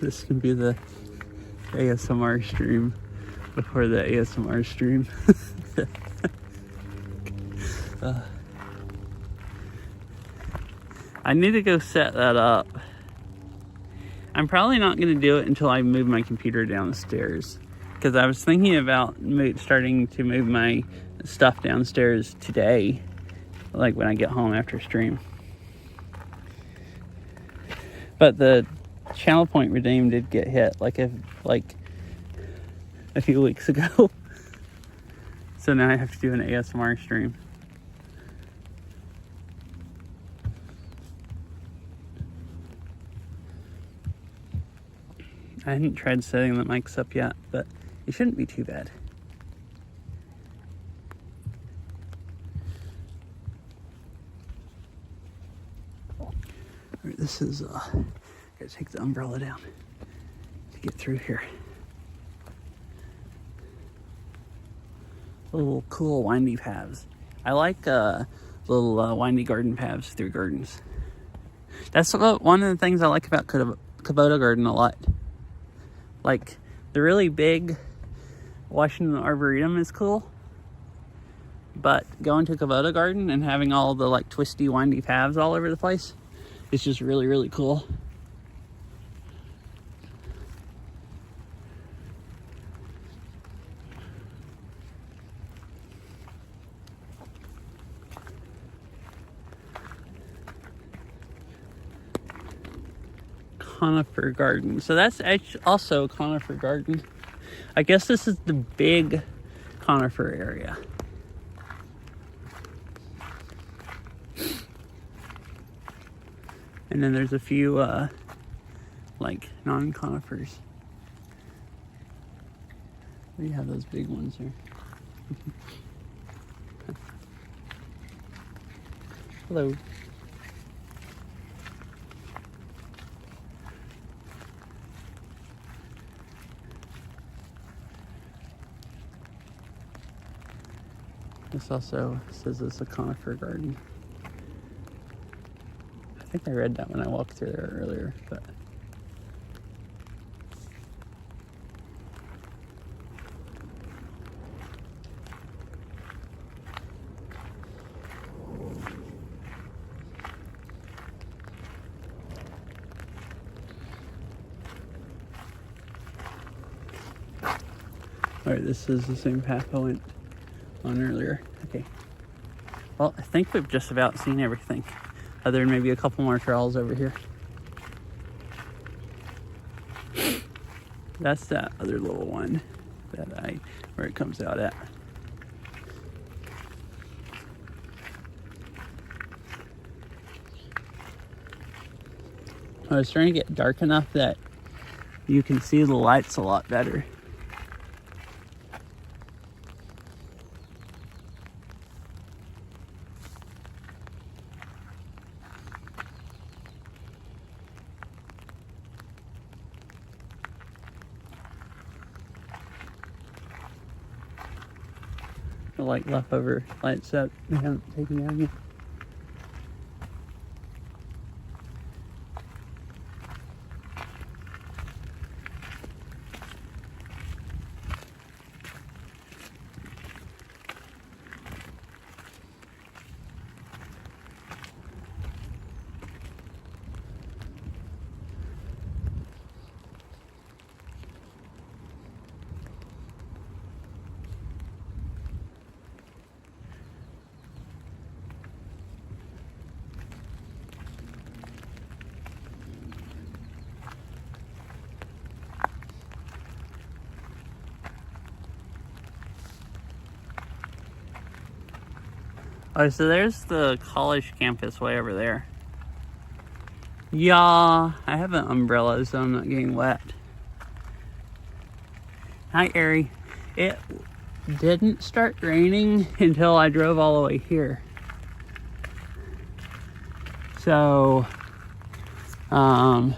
This can be the ASMR stream before the ASMR stream. I need to go set that up. I'm probably not going to do it until I move my computer downstairs, because I was thinking about starting to move my stuff downstairs today, like when I get home after stream. But the channel point redeem did get hit like a few weeks ago. So now I have to do an ASMR stream. I hadn't tried setting the mics up yet, but it shouldn't be too bad. Alright, this is gotta take the umbrella down to get through here. Little cool windy paths. I like little windy garden paths through gardens. That's one of the things I like about Kubota Garden a lot. Like, the really big Washington Arboretum is cool, but going to Kubota Garden and having all the like twisty, windy paths all over the place is just really, really cool. Conifer garden. So that's actually also a conifer garden. I guess this is the big conifer area. And then there's a few like non-conifers. We have those big ones here. Hello. This also says it's a conifer garden. I think I read that when I walked through there earlier, but alright, this is the same path I went on earlier. Okay. Well, I think we've just about seen everything, other than maybe a couple more trails over here. That's that other little one where it comes out at. I was trying to get dark enough that you can see the lights a lot better. Like leftover lights that they haven't taken down yet. Oh, so there's the college campus way over there. Yeah, I have an umbrella so I'm not getting wet. Hi, Ari. It didn't start raining until I drove all the way here. So, and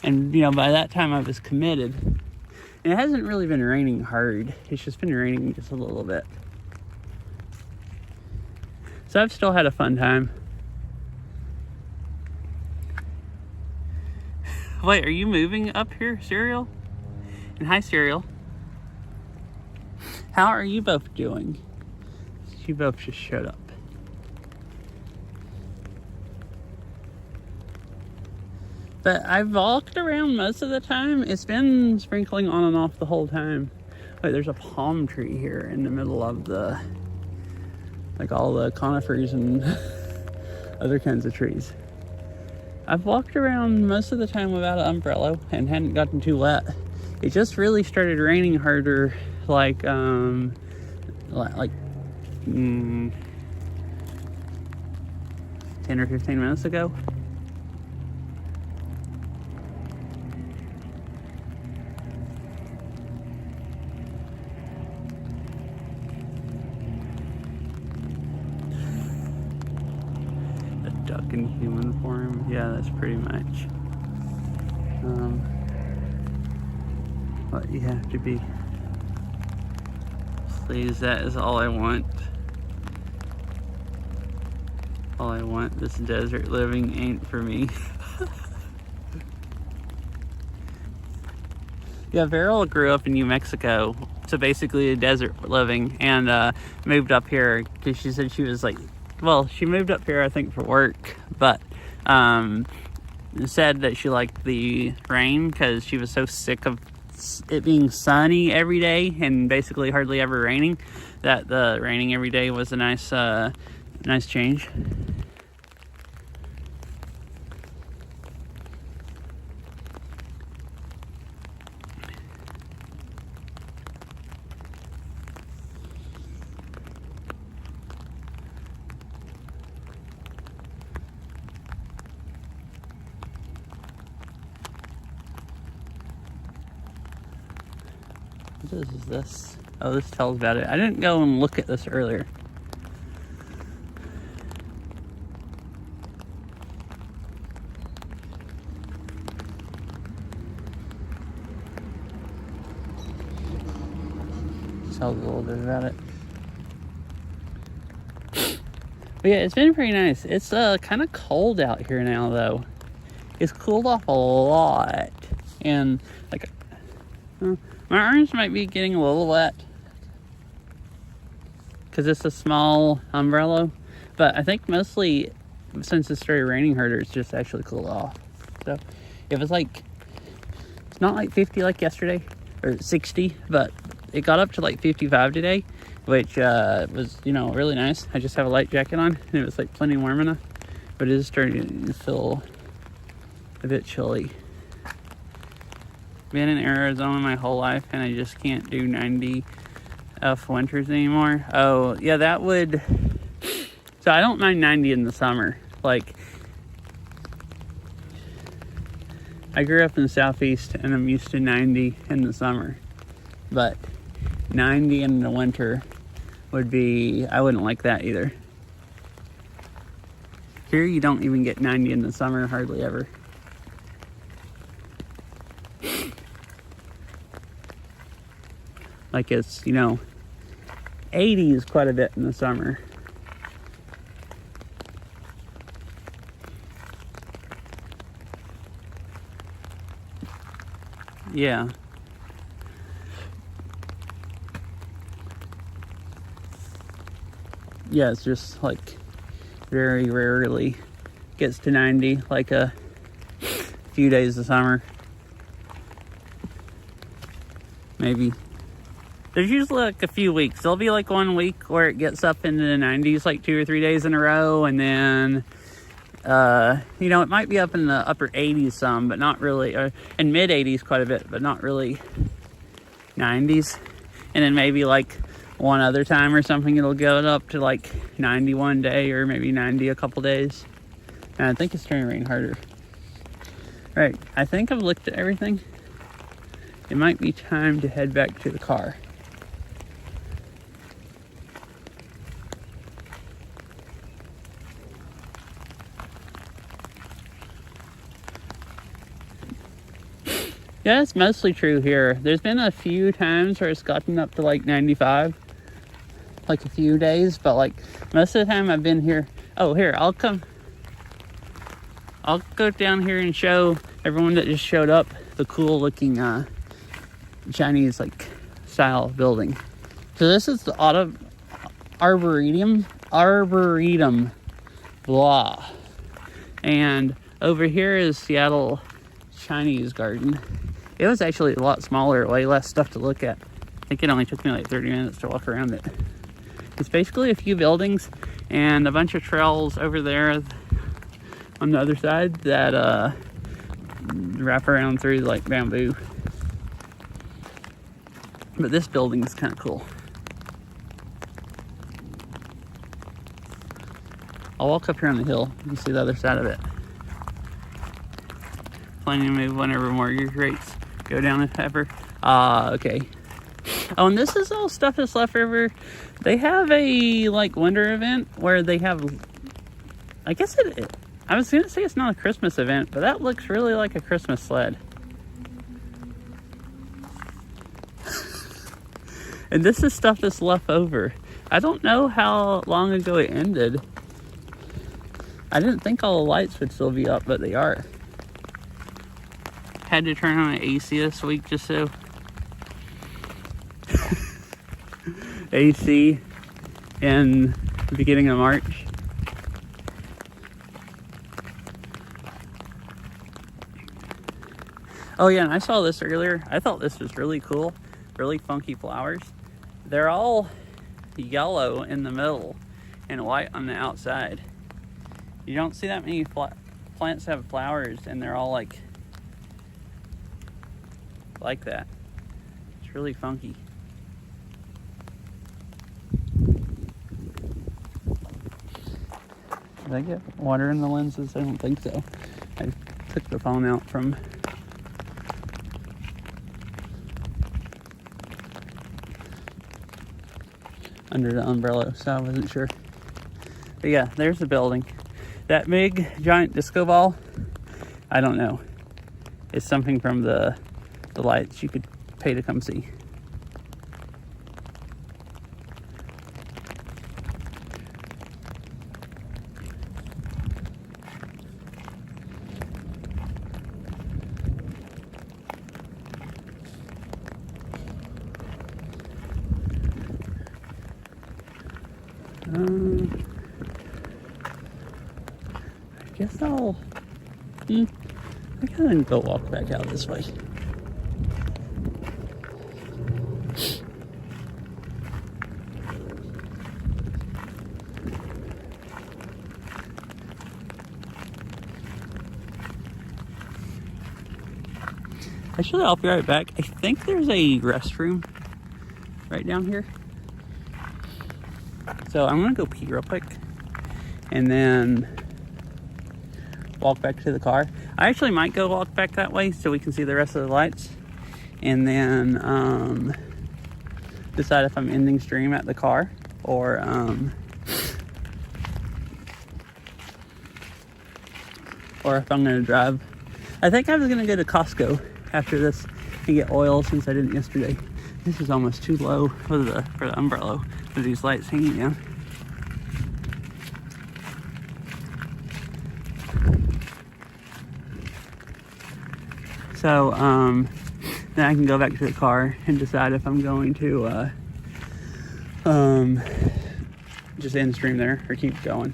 you know, by that time I was committed. And it hasn't really been raining hard. It's just been raining just a little bit. So I've still had a fun time. Wait, are you moving up here, Serial? And hi, Serial. How are you both doing? You both just showed up. But I've walked around most of the time. It's been sprinkling on and off the whole time. Wait, there's a palm tree here in the middle of the, like all the conifers and other kinds of trees. I've walked around most of the time without an umbrella and hadn't gotten too wet. It just really started raining harder, like 10 or 15 minutes ago. Duck in human form. Yeah, that's pretty much what you have to be. Please, that is all I want. All I want. This desert living ain't for me. Yeah, Beryl grew up in New Mexico, so basically a desert living, and moved up here because she said she was like, well, she moved up here, I think, for work, but said that she liked the rain because she was so sick of it being sunny every day and basically hardly ever raining, that the raining every day was a nice change. What is this? Oh, this tells about it. I didn't go and look at this earlier. Tells a little bit about it. But yeah, it's been pretty nice. It's kind of cold out here now, though. It's cooled off a lot, and like, my arms might be getting a little wet because it's a small umbrella, but I think mostly since it started raining harder, it's just actually cooled off. So if it's like, it's not like 50 like yesterday or 60, but it got up to like 55 today, which was, you know, really nice. I just have a light jacket on and it was like plenty warm enough, but it is starting to feel a bit chilly. Been in Arizona my whole life and I just can't do 90F winters anymore. Oh yeah, that would, so I don't mind 90 in the summer. Like, I grew up in the Southeast and I'm used to 90 in the summer, but 90 in the winter would be, I wouldn't like that either. Here you don't even get 90 in the summer, hardly ever. Like, it's, you know, 80s quite a bit in the summer. Yeah. Yeah, it's just like very rarely gets to 90, like a few days of summer. Maybe. There's usually like a few weeks. There'll be like 1 week where it gets up into the 90s, like 2 or 3 days in a row. And then, you know, it might be up in the upper 80s some, but not really, and mid 80s quite a bit, but not really 90s. And then maybe like one other time or something, it'll go up to like 90 one day or maybe 90 a couple days. And I think it's turning rain harder. Right, I think I've looked at everything. It might be time to head back to the car. Yeah, it's mostly true here. There's been a few times where it's gotten up to like 95, like a few days, but like most of the time I've been here. Oh, here, I'll go down here and show everyone that just showed up the cool looking Chinese like style building. So this is the Arboretum, blah. And over here is Seattle Chinese Garden. It was actually a lot smaller, way less stuff to look at. I think it only took me like 30 minutes to walk around it. It's basically a few buildings and a bunch of trails over there on the other side that wrap around through like bamboo. But this building is kind of cool. I'll walk up here on the hill. You can see the other side of it. Planning to move whenever mortgage rates go down if ever. Okay. Oh, and this is all stuff that's left over. They have a like winter event where they have, I guess I was gonna say it's not a Christmas event, but that looks really like a Christmas sled. And this is stuff that's left over. I don't know how long ago it ended. I didn't think all the lights would still be up, but they are. Had to turn on an AC this week just so. AC in the beginning of March. Oh yeah, and I saw this earlier. I thought this was really cool. Really funky flowers. They're all yellow in the middle and white on the outside. You don't see that many plants have flowers and they're all like that. It's really funky. Did I get water in the lenses? I don't think so. I took the phone out from under the umbrella, so I wasn't sure. But yeah, there's the building. That big giant disco ball, I don't know. It's something from the lights you could pay to come see. I guess I'll I can go walk back out this way. Actually, I'll be right back. I think there's a restroom right down here. So I'm gonna go pee real quick and then walk back to the car. I actually might go walk back that way so we can see the rest of the lights and then decide if I'm ending stream at the car or if I'm gonna drive. I think I was gonna go to Costco after this and get oil since I didn't yesterday. This is almost too low for the umbrella for these lights hanging down. So then I can go back to the car and decide if I'm going to just end stream there or keep going.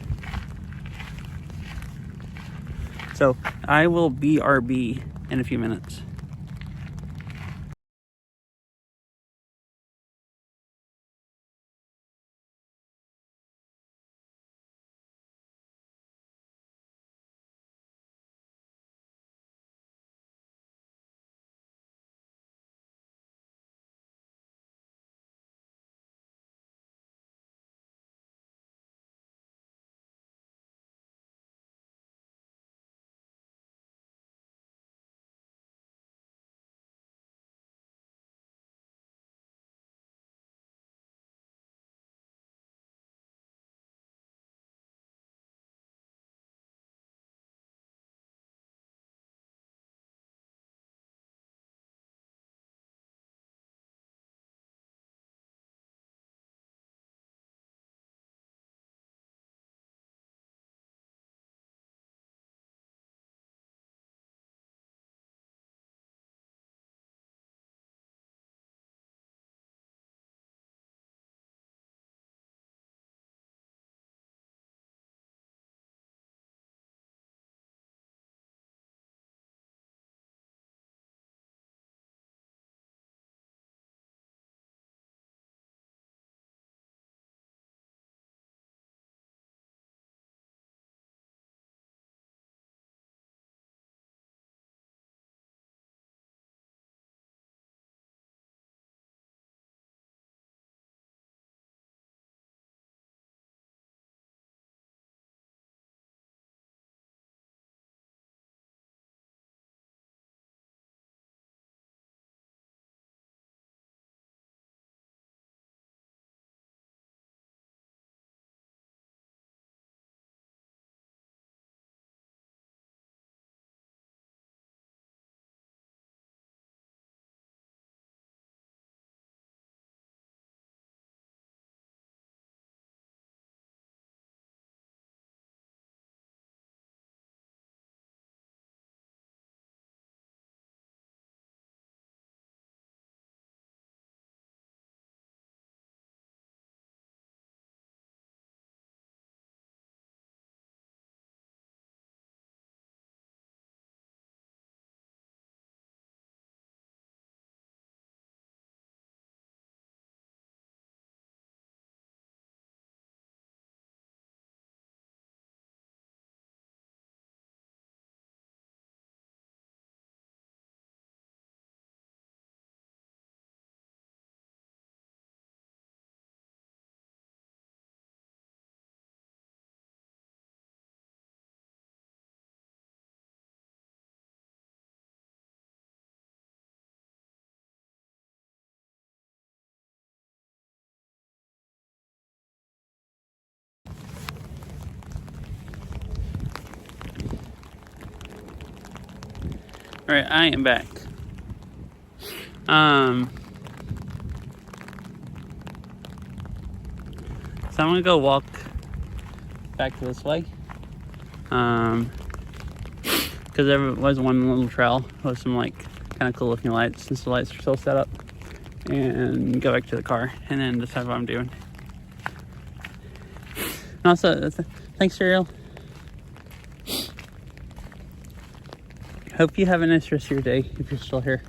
So I will BRB in a few minutes. Alright, I am back. So I'm gonna go walk back this way. Because there was one little trail with some like kind of cool looking lights, since the lights are still set up. And go back to the car and then decide what I'm doing. And also, thanks, Ariel. Hope you have a nice rest of your day if you're still here.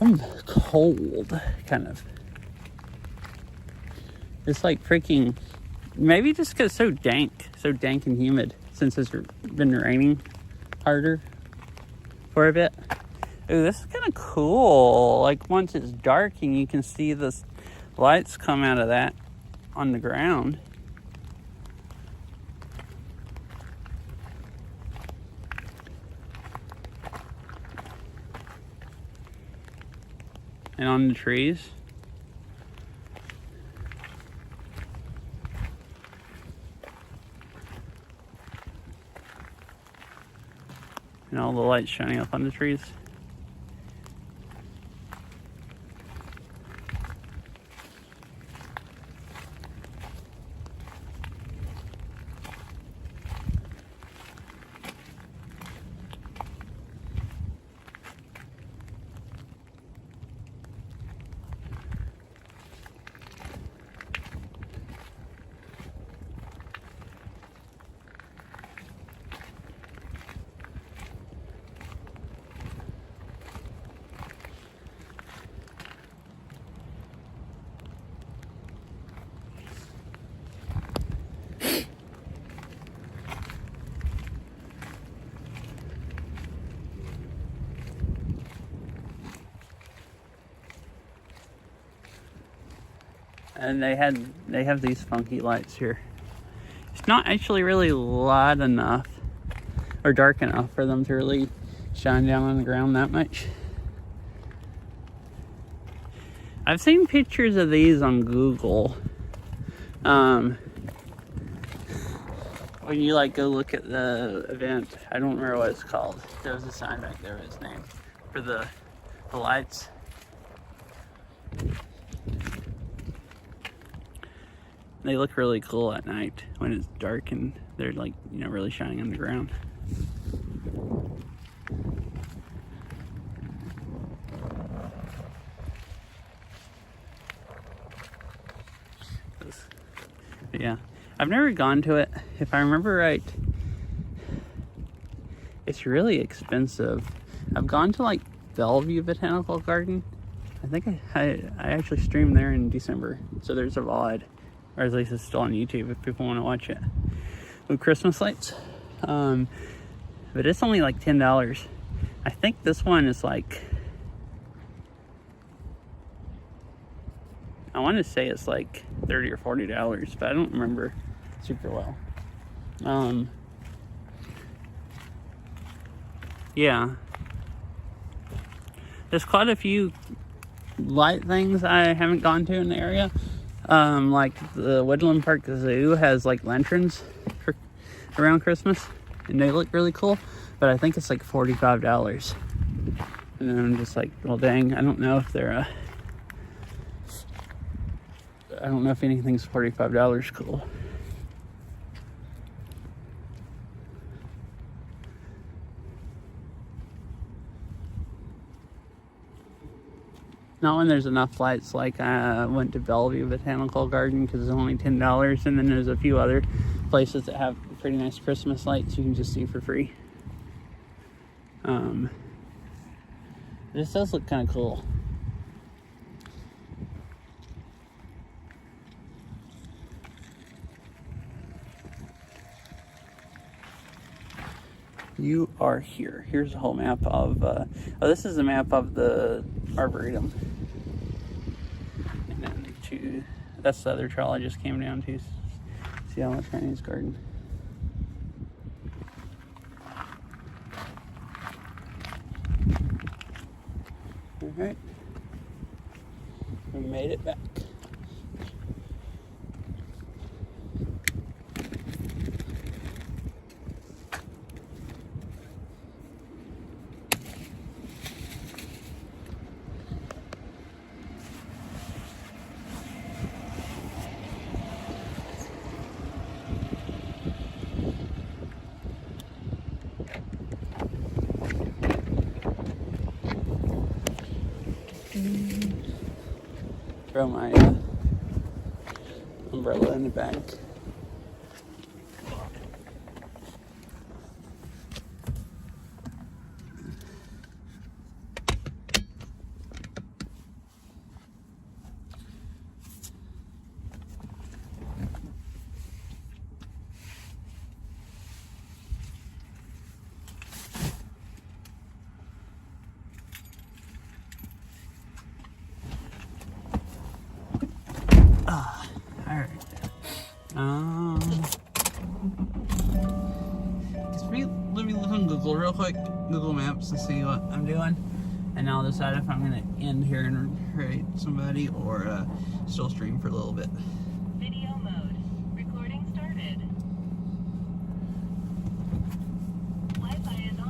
I'm cold, kind of. It's like freaking, maybe just because it's so dank and humid since it's been raining harder for a bit. Ooh, this is kind of cool. Like once it's dark and you can see the lights come out of that on the ground. And on the trees. And all the lights shining up on the trees. And they have these funky lights here. It's not actually really light enough or dark enough for them to really shine down on the ground that much. I've seen pictures of these on Google. When you like go look at the event, I don't remember what it's called. There was a sign back there with its name for the lights. They look really cool at night when it's dark and they're like, you know, really shining on the ground. But yeah, I've never gone to it. If I remember right, it's really expensive. I've gone to like Bellevue Botanical Garden. I think I actually streamed there in December, so there's a VOD. Or at least it's still on YouTube if people want to watch it. With Christmas lights. But it's only like $10. I think this one is like, I want to say it's like $30 or $40, but I don't remember super well. Yeah. There's quite a few light things I haven't gone to in the area. Like the Woodland Park Zoo has like lanterns for around Christmas, and they look really cool, but I think it's like $45. And then I'm just like, well, dang, I don't know if they're I don't know if anything's $45 cool. Not when there's enough lights. Like I went to Bellevue Botanical Garden because it's only $10, and then there's a few other places that have pretty nice Christmas lights you can just see for free. This does look kind of cool. You are here. Here's a whole map of, oh, this is a map of the Arboretum. And then that's the other trail I just came down to. See how much Granny's garden. Alright. We made it back. Throw my umbrella in the bag. Alright. Let me look on Google real quick, Google Maps, to see what I'm doing, and I'll decide if I'm gonna end here and write somebody or still stream for a little bit. Video mode. Recording started. Wi-Fi is on.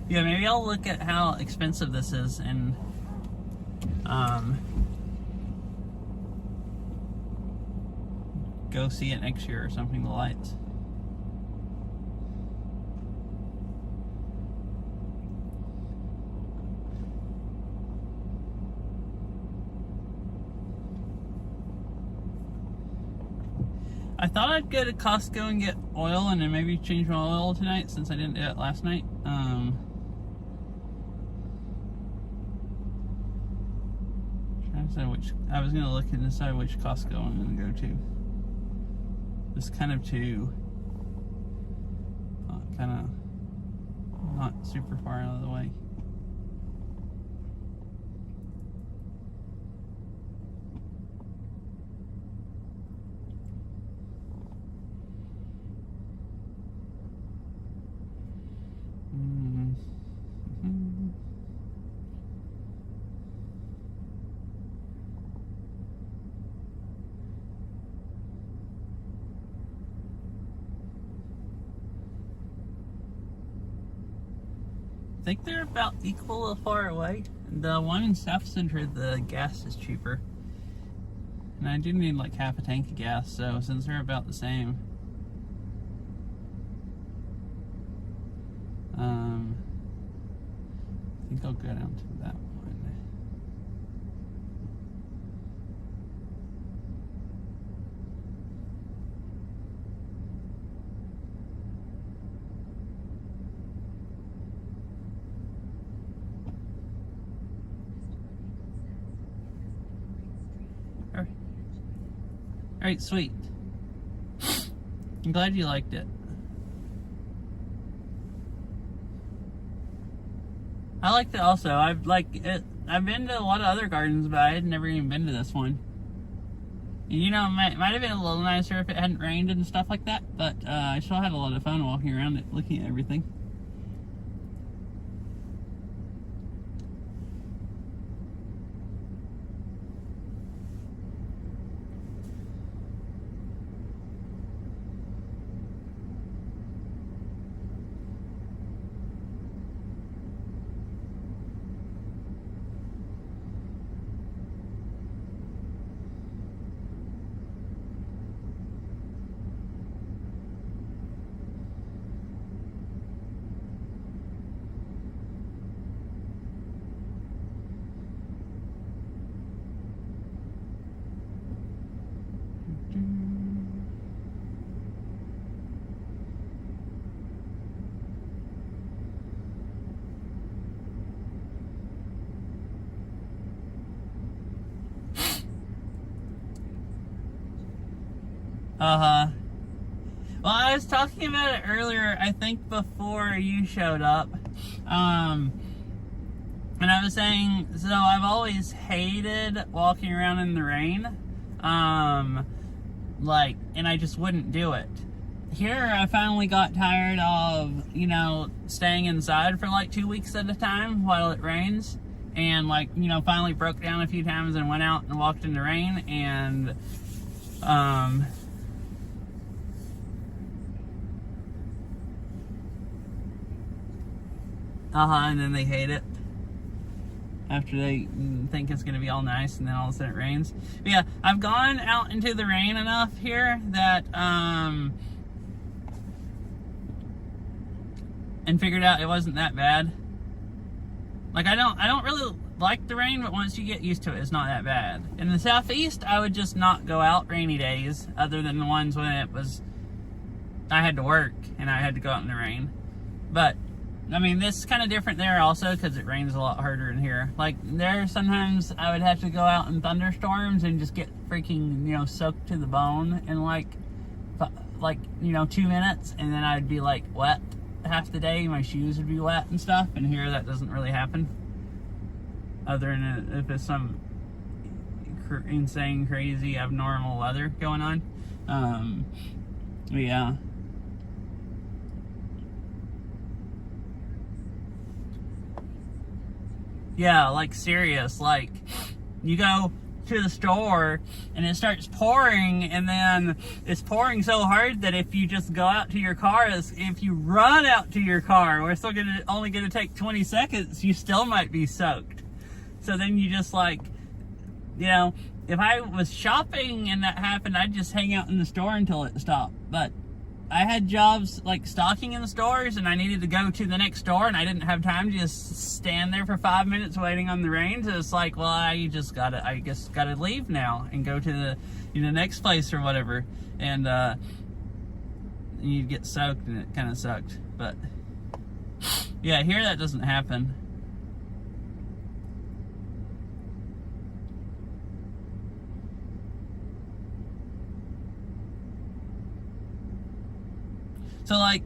Yeah, maybe I'll look at how expensive this is and go see it next year or something, the lights. I thought I'd go to Costco and get oil and then maybe change my oil tonight since I didn't do it last night. Trying to decide which, I was gonna look and decide which Costco I'm gonna go to. It's kind of too, kind of not super far out of the way. I think they're about equal far away. The one in South Centre, the gas is cheaper. And I do need like half a tank of gas, so since they're about the same, I think I'll go down to that one. Alright, sweet. I'm glad you liked it. I liked it also. I've been to a lot of other gardens, but I had never even been to this one. You know, it might have been a little nicer if it hadn't rained and stuff like that, but I still had a lot of fun walking around it, looking at everything. Uh-huh. Well, I was talking about it earlier, I think before you showed up. And I was saying, so I've always hated walking around in the rain. And I just wouldn't do it. Here, I finally got tired of, staying inside for like 2 weeks at a time while it rains. And finally broke down a few times and went out and walked in the rain. And, and then they hate it after they think it's going to be all nice, and then all of a sudden it rains. But yeah, I've gone out into the rain enough here that, and figured out it wasn't that bad. Like, I don't really like the rain, but once you get used to it, it's not that bad. In the southeast, I would just not go out rainy days, other than the ones when I had to work and I had to go out in the rain. But I mean, this is kind of different there also, because it rains a lot harder in here. Like, there sometimes I would have to go out in thunderstorms and just get freaking, soaked to the bone in like 2 minutes, and then I'd be like wet half the day. My shoes would be wet and stuff, and here that doesn't really happen, other than if it's some insane, crazy, abnormal weather going on. Yeah. Yeah, like, serious. Like, you go to the store and it starts pouring, and then it's pouring so hard that if you just go out to your car, if you run out to your car, we're still only gonna take 20 seconds, you still might be soaked. So then you just if I was shopping and that happened, I'd just hang out in the store until it stopped. But I had jobs like stocking in the stores, and I needed to go to the next store, and I didn't have time to just stand there for 5 minutes waiting on the rain. So it's like, well, I guess gotta leave now and go to the next place or whatever. And you get soaked, and it kind of sucked. But yeah, here that doesn't happen. So, like,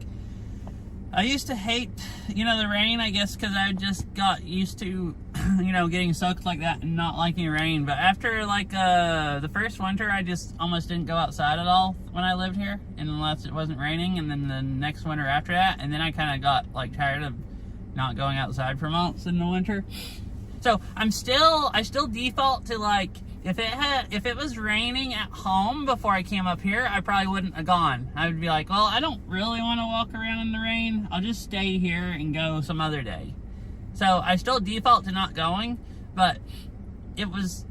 I used to hate, the rain, I guess, because I just got used to, getting soaked like that and not liking rain. But after, the first winter, I just almost didn't go outside at all when I lived here, unless it wasn't raining. And then the next winter after that, and then I kind of got, tired of not going outside for months in the winter. So, I still default to, if it was raining at home before I came up here, I probably wouldn't have gone. I would be like, well, I don't really want to walk around in the rain. I'll just stay here and go some other day. So I still default to not going, but it was,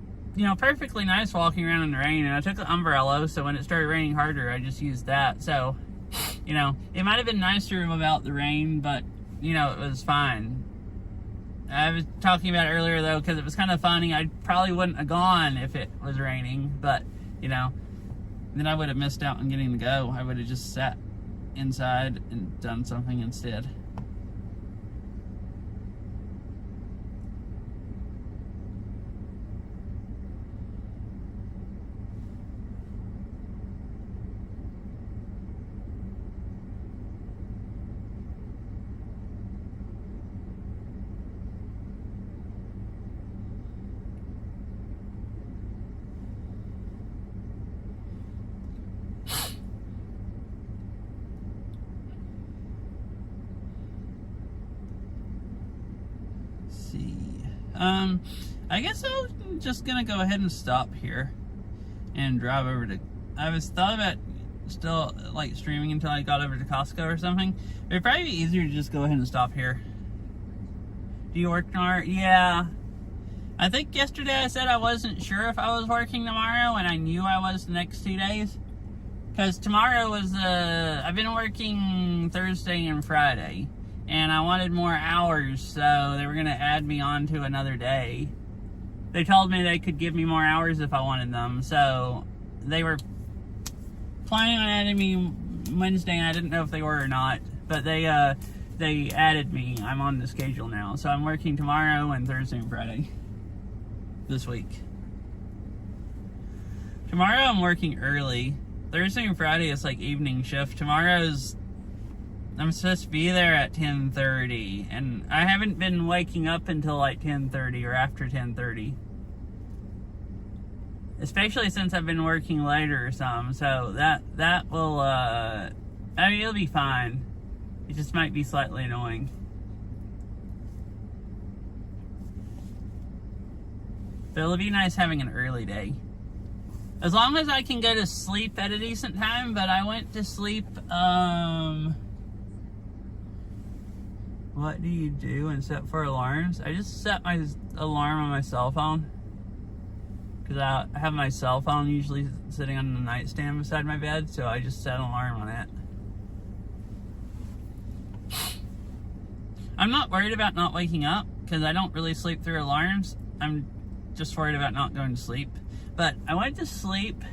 perfectly nice walking around in the rain. And I took an umbrella, so when it started raining harder, I just used that. So, it might have been nicer without the rain, but, it was fine. I was talking about it earlier, though, because it was kind of funny. I probably wouldn't have gone if it was raining, but, then I would have missed out on getting to go. I would have just sat inside and done something instead. I guess I'm just gonna go ahead and stop here and drive over to, I was thought about still streaming until I got over to Costco or something. It'd probably be easier to just go ahead and stop here. Do you work tomorrow? Yeah. I think yesterday I said I wasn't sure if I was working tomorrow, and I knew I was the next 2 days. Because tomorrow was, I've been working Thursday and Friday, and I wanted more hours, so they were going to add me on to another day. They told me they could give me more hours if I wanted them, so they were planning on adding me Wednesday, and I didn't know if they were or not, but they added me. I'm on the schedule now, so I'm working tomorrow and Thursday and Friday this week. Tomorrow I'm working early, Thursday and Friday is like evening shift. Tomorrow's I'm supposed to be there at 10:30, and I haven't been waking up until like 10:30 or after 10:30. Especially since I've been working later or something, so that will I mean, it'll be fine. It just might be slightly annoying. But it'll be nice having an early day. As long as I can go to sleep at a decent time, but I went to sleep, what do you do and set for alarms? I just set my alarm on my cell phone. Because I have my cell phone usually sitting on the nightstand beside my bed, so I just set an alarm on it. I'm not worried about not waking up, because I don't really sleep through alarms. I'm just worried about not going to sleep. But I went to sleep.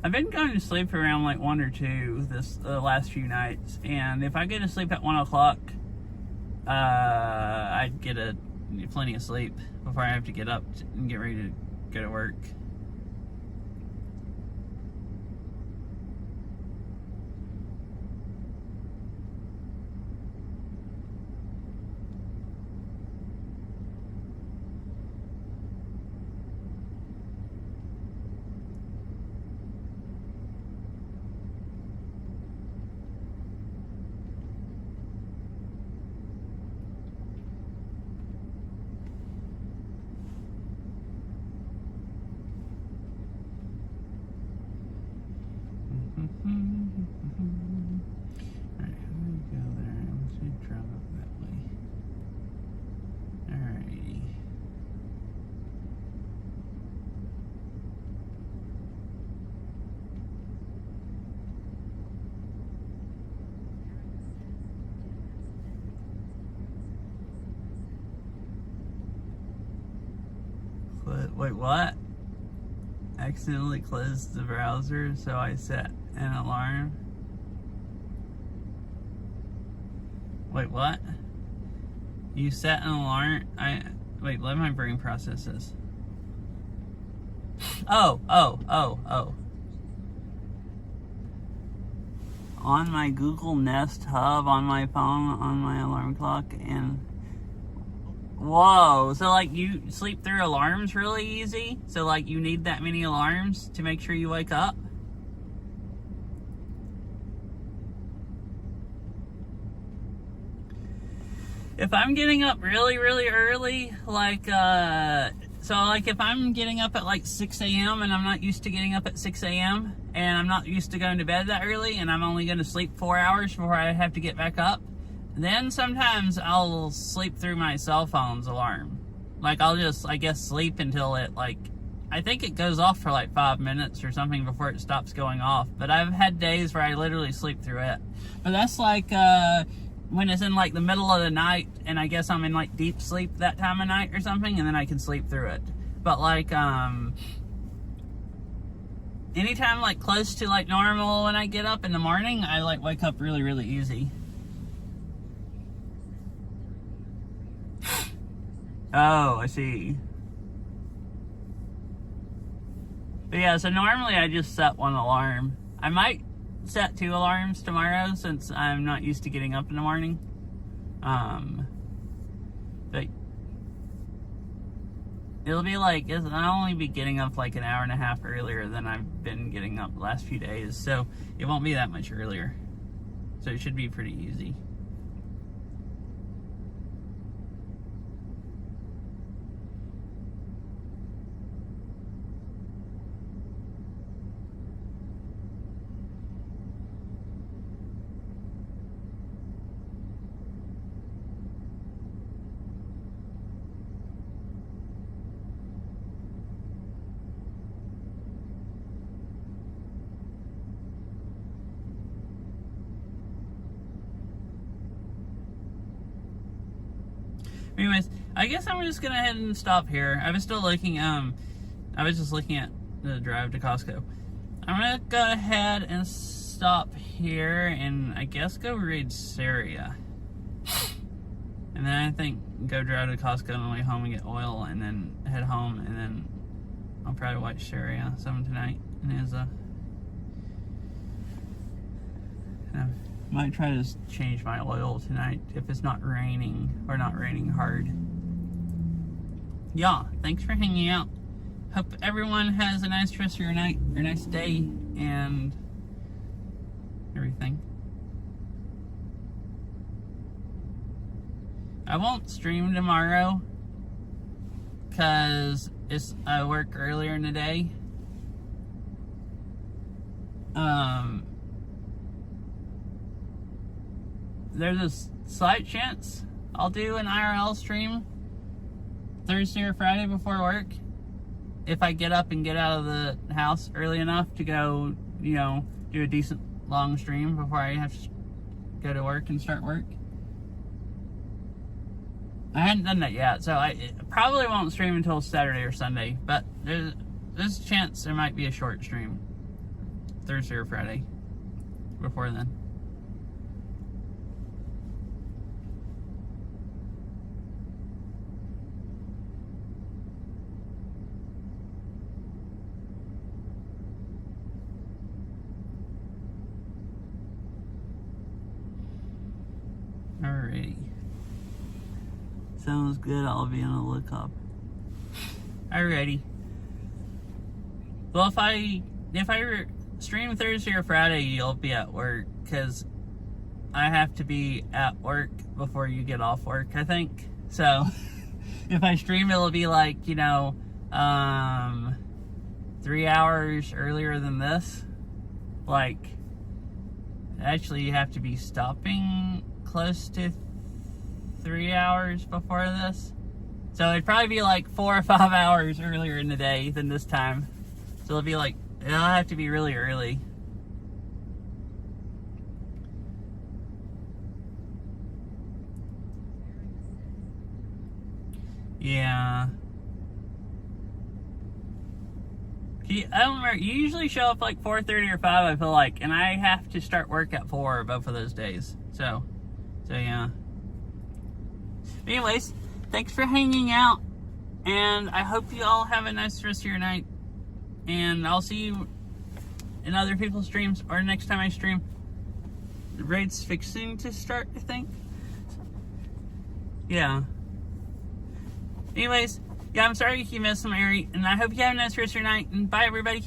I've been going to sleep around like 1 or 2 the last few nights, and if I go to sleep at 1 o'clock, I'd get plenty of sleep before I have to get up and get ready to go to work. Alright, how do we go there? Let's see, drive up that way. Alrighty. Wait, what? Accidentally closed the browser, so I set an alarm. Wait, what? You set an alarm? Wait, let my brain process this. Oh. On my Google Nest Hub, on my phone, on my alarm clock, and whoa, so like you sleep through alarms really easy? So like you need that many alarms to make sure you wake up? If I'm getting up really, really early, like, so like if I'm getting up at like 6 a.m. and I'm not used to getting up at 6 a.m. and I'm not used to going to bed that early and I'm only going to sleep 4 hours before I have to get back up, then sometimes I'll sleep through my cell phone's alarm. Like I'll just, I guess, sleep until it like, I think it goes off for like 5 minutes or something before it stops going off. But I've had days where I literally sleep through it. But that's like, when it's in like the middle of the night and I guess I'm in like deep sleep that time of night or something, and then I can sleep through it. But like, anytime like close to like normal when I get up in the morning, I like wake up really, really easy. Oh, I see. But yeah, so normally I just set one alarm. I might set 2 alarms tomorrow since I'm not used to getting up in the morning. But it'll be like, I'll only be getting up like an hour and a half earlier than I've been getting up the last few days. So it won't be that much earlier. So it should be pretty easy. Anyways, I guess I'm just gonna head and stop here. I was still looking, I was just looking at the drive to Costco. I'm gonna go ahead and stop here and I guess go raid Syria. And then I think go drive to Costco on the way home and get oil and then head home and then I'll probably watch Sharia some tonight. And I might try to change my oil tonight if it's not raining or not raining hard. Yeah, thanks for hanging out. Hope everyone has a nice rest of your night, or nice day, and everything. I won't stream tomorrow because I work earlier in the day. There's a slight chance I'll do an IRL stream Thursday or Friday before work if I get up and get out of the house early enough to go, do a decent long stream before I have to go to work and start work. I hadn't done that yet, so I probably won't stream until Saturday or Sunday, but there's a chance there might be a short stream Thursday or Friday before then. Alrighty. Sounds good. I'll be on the lookout. Alrighty. Well, if I stream Thursday or Friday, you'll be at work because I have to be at work before you get off work, I think. So if I stream, it'll be like 3 hours earlier than this. Like, actually, you have to be stopping close to 3 hours before this. So it'd probably be like 4 or 5 hours earlier in the day than this time. So it'll have to be really early. Yeah. I don't remember. You usually show up like 4:30 or 5, I feel like, and I have to start work at 4 both of those days. So yeah. Anyways, thanks for hanging out, and I hope you all have a nice rest of your night, and I'll see you in other people's streams, or next time I stream. The raid's fixing to start, I think. Yeah. Anyways, yeah, I'm sorry you missed some Mary, and I hope you have a nice rest of your night, and bye everybody.